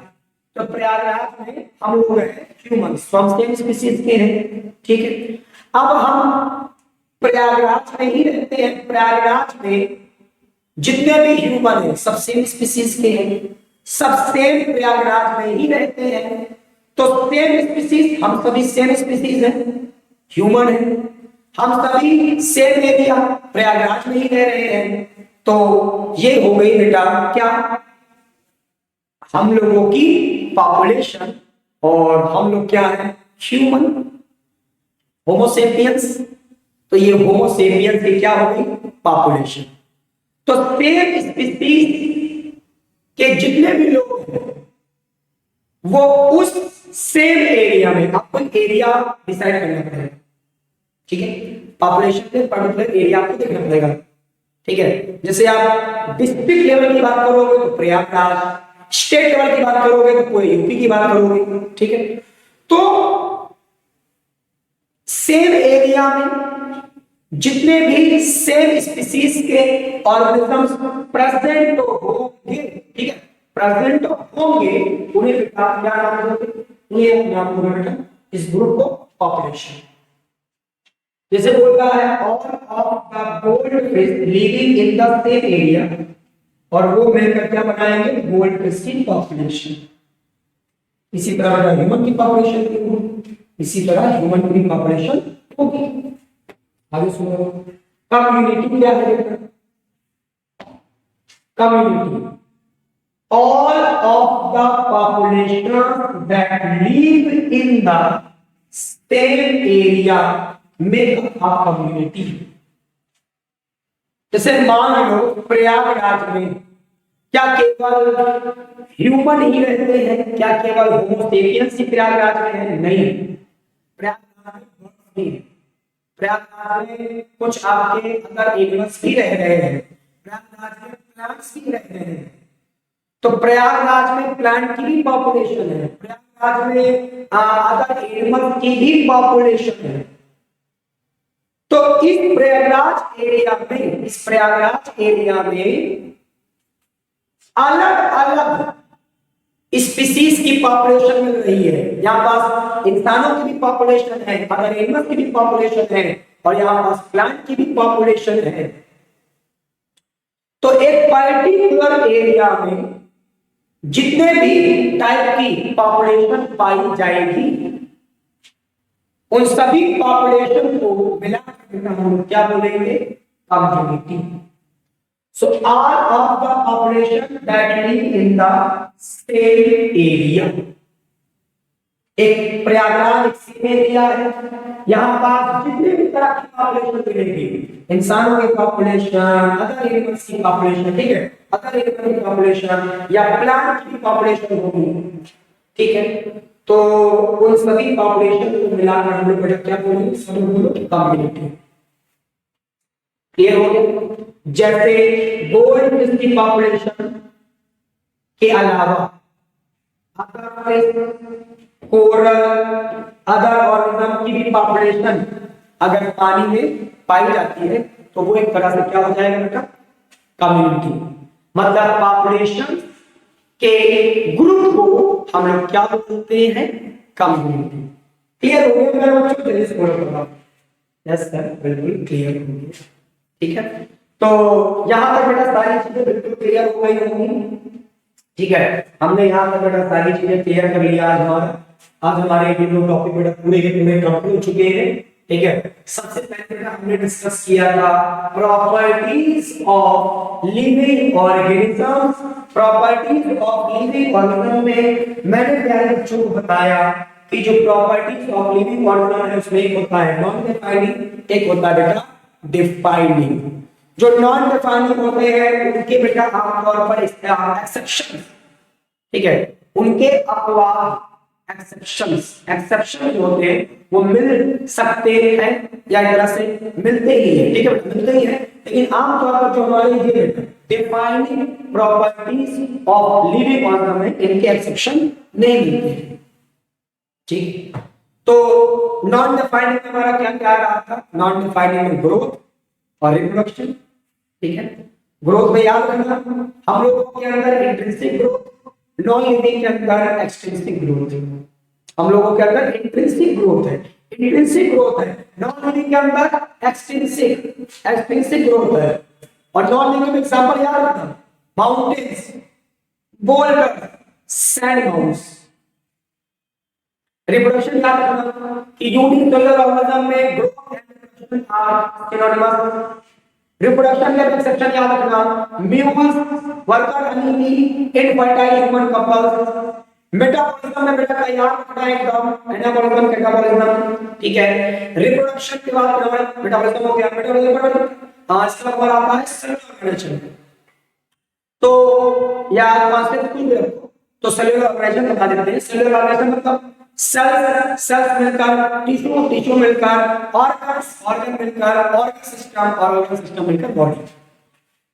तो प्रयागराज में हम लोग हैं ह्यूमंस, हम सेम स्पीसीज के हैं। ठीक है, अब हम प्रयागराज में ही रहते हैं। प्रयागराज में जितने भी ह्यूमन हैं सब सेम स्पीसीज के हैं, सब सेम प्रयागराज में ही रहते हैं। तो सेम स्पीसीज, हम सभी सेम स्पीसीज हैं, ह्यूमन है, हम सभी सेम एरिया प्रयागराज में ही रह रहे हैं। तो ये हो गई बेटा क्या? हम लोगों की पॉपुलेशन। और हम लोग क्या है? Human, Homo sapiens. तो ये होमोसेपियंस की क्या हो गई? पॉपुलेशन। तो सेम स्पीसीज के जितने भी लोग हैं वो उस सेम एरिया में, आपको एरिया डिसाइड करना पड़ेगा। ठीक है, पॉपुलेशन के पर्टिकुलर एरिया आपको देखना पड़ेगा। ठीक है, जैसे आप डिस्ट्रिक्ट लेवल की बात करोगे तो प्रयागराज, स्टेट लेवल की बात करोगे तो पूरे यूपी की बात करोगे। ठीक है, तो सेम एरिया में जितने भी सेम स्पीसीज के ऑर्गेनिजम्स प्रेजेंट होंगे, ठीक है, प्रेजेंट होंगे, उन्हें बेटा क्या नाम दोगे? उन्हें नाम दोगे बेटा इस ग्रुप को पॉपुलेशन। जैसे बोल रहा है all of the gold fish living in the same area, और वो मिलकर क्या बनाएंगे? गोल्ड फिश की पॉपुलेशन। इसी तरह ह्यूमन की पॉपुलेशन होगी, इसी तरह ह्यूमन की पॉपुलेशन होगी। आगे सुनो, कम्युनिटी क्या है? Community all of the population that live in the same area make a community. जैसे मान लो प्रयागराज में क्या केवल ह्यूमन ही रहते हैं? क्या केवल होमोसेपियंस ही प्रयागराज में है? नहीं, प्रयागराज में प्रयागराज में कुछ आपके अगर एनिमल्स भी रह रहे हैं, प्रयागराज में प्लांट्स भी रह रहे हैं। तो प्रयागराज में प्लांट की भी पॉपुलेशन है, प्रयागराज में अदर एनिमल्स की भी पॉपुलेशन है। तो इस प्रयागराज एरिया में अलग अलग स्पीसीज की पॉपुलेशन मिल रही है। यहाँ पास इंसानों की भी पॉपुलेशन है, अदर एनिमल्स की भी पॉपुलेशन है, और यहाँ पास प्लांट की भी पॉपुलेशन है। तो एक पर्टिकुलर एरिया में जितने भी टाइप की पॉपुलेशन पाई जाएगी उन सभी पॉपुलेशन को मिलाकर हम क्या बोलेंगे? Community. So all of the population that live in the same area. एक प्रयागराज एक सेम एरिया है, यहाँ पास जितने भी तरह की पॉपुलेशन मिलेगी, इंसानों की पॉपुलेशन, अदर एनिमल्स की पॉपुलेशन, ठीक है, अदर एनिमल की पॉपुलेशन या प्लांट की पॉपुलेशन होगी, ठीक है, तो उन सभी पॉपुलेशन को मिलाकर हम लोग क्या बोलेंगे, सब बोलो कम्युनिटी। क्लियर हो गया? जैसे गोल्ड फिश की पॉपुलेशन के अलावा other fish, coral, other organism की भी पॉपुलेशन अगर पानी में पाई जाती है तो वो एक तरह से क्या हो जाएगा बेटा, कम्युनिटी। मतलब पॉपुलेशन के ग्रुप को हम लोग क्या बोलते हैं, कम्युनिटी। क्लियर हो गया मेरे बच्चों? चलिए इसको करो। यस सर, बिल्कुल क्लियर हो गया, ठीक है। तो यहां तक बेटा सारी चीजें बिल्कुल क्लियर हो गई होंगी, ठीक है। हमने यहाँ तक बेटा सारी चीजें क्लियर कर लिया। आज हमारे ये दो टॉपिक बेटा पूरे के पूरे कंप्लीट हो चुके हैं, ठीक है। सबसे पहले बेटा हमने डिस्कस किया था properties of living organisms. Properties of living organism में मैंने प्यारे बच्चों को बताया कि जो प्रॉपर्टीज ऑफ लिविंग ऑर्गेनिज्म है उसमें एक होता है नॉन डिफाइनिंग, एक होता है बेटा डिफाइनिंग। जो नॉन डिफाइनिंग होते हैं उनके बेटा आमतौर पर एक्सेप्शन, ठीक है, उनके अपवाद एक्सेप्शन होते हैं वो मिल सकते हैं या एक तरह से मिलते ही है, ठीक है, मिलते ही है, लेकिन आमतौर पर जो हमारे ये defining properties of living organism में इनके एक्सेप्शन नहीं मिलते हैं, ठीक। तो नॉन डिफाइनिंग में हमारा क्या क्या रहा था, नॉन डिफाइनिंग में ग्रोथ और रिप्रोडक्शन, ठीक है। ग्रोथ में याद रखना हम लोगों के अंदर इंट्रिंसिक ग्रोथ, नॉन लिविंग के अंदर एक्सट्रिंसिक ग्रोथ। हम लोगों के अंदर इंट्रिंसिक ग्रोथ है, इंट्रिंसिक ग्रोथ है, नॉन लिविंग के अंदर एक्सट्रिंसिक ग्रोथ है। और नॉन लिविंग में एग्जांपल याद रखना, mountains, boulder, sand mounts. Reproduction याद रखना कि यूनिसेलुलर ऑर्गेनिज्म में growth and reproduction are synonymous. Reproduction का एक्सेप्शन याद रखना, mules, worker honey, infertile human couples. Metabolism में बेटा तैयार रखना एकदम, एनाबॉलिज्म, कैटाबॉलिज्म, ठीक है। रिप्रोडक्शन के बाद मेटाबॉलिज्म हो गया, मेटाबॉलिज्म इसके बाद हमारा आता है सेलुलर ऑर्गेनाइजेशन। तो यार कॉन्सेप्ट कुछ भी रखो तो सेलुलर ऑर्गेनाइजेशन बता देते हैं। सेलुलर ऑर्गेनाइजेशन मतलब सेल्स मिलकर, टिश्यू मिलकर, ऑर्गन मिलकर, ऑर्गन सिस्टम मिलकर बॉडी,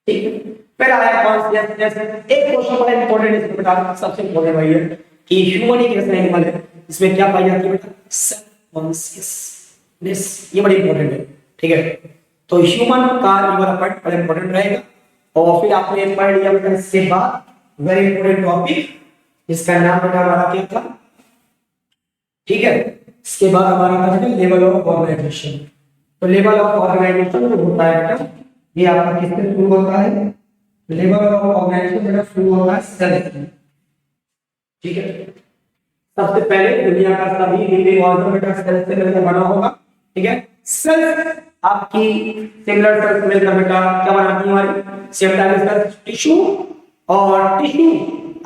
ठीक है। फिर आया कॉन्शियसनेस। एक क्वेश्चन बड़ा इंपॉर्टेंट है इसमें बेटा, सबसे इंपॉर्टेंट वही है कि ह्यूमन एक ऐसा एनिमल है इसमें क्या पाई जाती है बेटा, सेल्फ कॉन्शियसनेस। ये बड़ी इंपॉर्टेंट है, ठीक है। तो ह्यूमन का ये वाला पार्ट बड़ा इंपॉर्टेंट रहेगा। और फिर आपने पढ़ लिया बेटा इसके बाद वेरी इंपॉर्टेंट टॉपिक जिसका नाम बेटा हमारा क्या था, ठीक है। इसके बाद हमारा था लेवल ऑफ ऑर्गेनाइजेशन। तो लेवल ऑफ ऑर्गेनाइजेशन जो होता है बेटा ये आपका किससे शुरू होता है, लेवल ऑफ ऑर्गेनाइजेशन बेटा शुरू होता है सेल से, ठीक है। सबसे पहले दुनिया का सभी लिविंग ऑर्गन बेटा सेल से मिलकर बना होगा, ठीक है। सेल आपकी सिमिलर सेल्स मिलकर बेटा क्या बनाती है, हमारी सेम टाइप सेल्स टिश्यू, और टिश्यू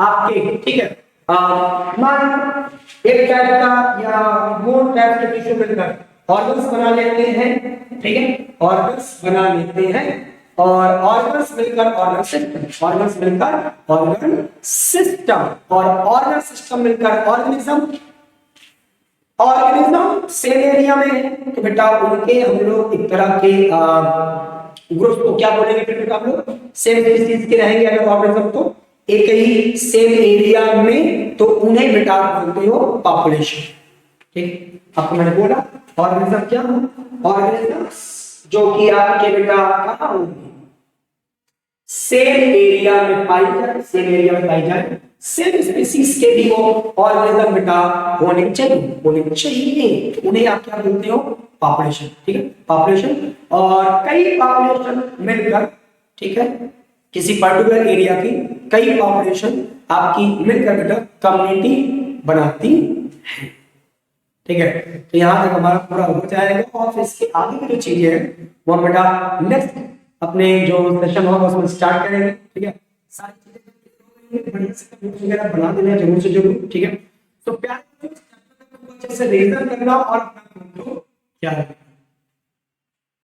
आपके, ठीक है, मान एक टाइप का या मोर टाइप के टिश्यू मिलकर ऑर्गन्स बना लेते हैं, ठीक है, ऑर्गन्स बना लेते हैं। और ऑर्गन्स मिलकर ऑर्गन सिस्टम, ऑर्गन्स मिलकर ऑर्गन सिस्टम, और ऑर्गन सिस्टम मिलकर ऑर्गेनिज्म। ऑर्गेनिज्म सेम एरिया में है तो बेटा उनके हम लोग एक तरह के ग्रुप को क्या बोलेंगे, फिर बेटा हम लोग सेम स्पीशीज के रहेंगे अगर ऑर्गेनिज्म तो एक ही सेम एरिया में, तो उन्हें बेटा बोलते हो पॉपुलेशन, ठीक। आपको मैंने बोला ऑर्गेनिज्म क्या हो, ऑर्गेनिजम्स जो कि आपके बेटा कहां होंगे, सेम एरिया में पाई जाए, सेम एरिया में पाई जाए, सेम स्पीशीज के भी वो ऑर्गेनिज्म बेटा होने चाहिए, तो उन्हें आप क्या बोलते हो, पॉपुलेशन, ठीक है, पॉपुलेशन। और कई पॉपुलेशन मिलकर, ठीक है, किसी पर्टिकुलर एरिया की कई पॉपुलेशन आपकी मिलकर बेटा कम्युनिटी बनाती है, ठीक है। तो यहां तक हमारा पूरा हो जाएगा और फिर इसके आगे की जो चीजें हैं वो बेटा नेक्स्ट अपने जो सेशन होगा उसमें स्टार्ट करेंगे। ठीक है, सारी चीजें बढ़िया से नोट्स वगैरह बना देना जरूर से जरूर। ठीक है, तो प्यार अच्छे से रिवीजन करना और अपना को क्या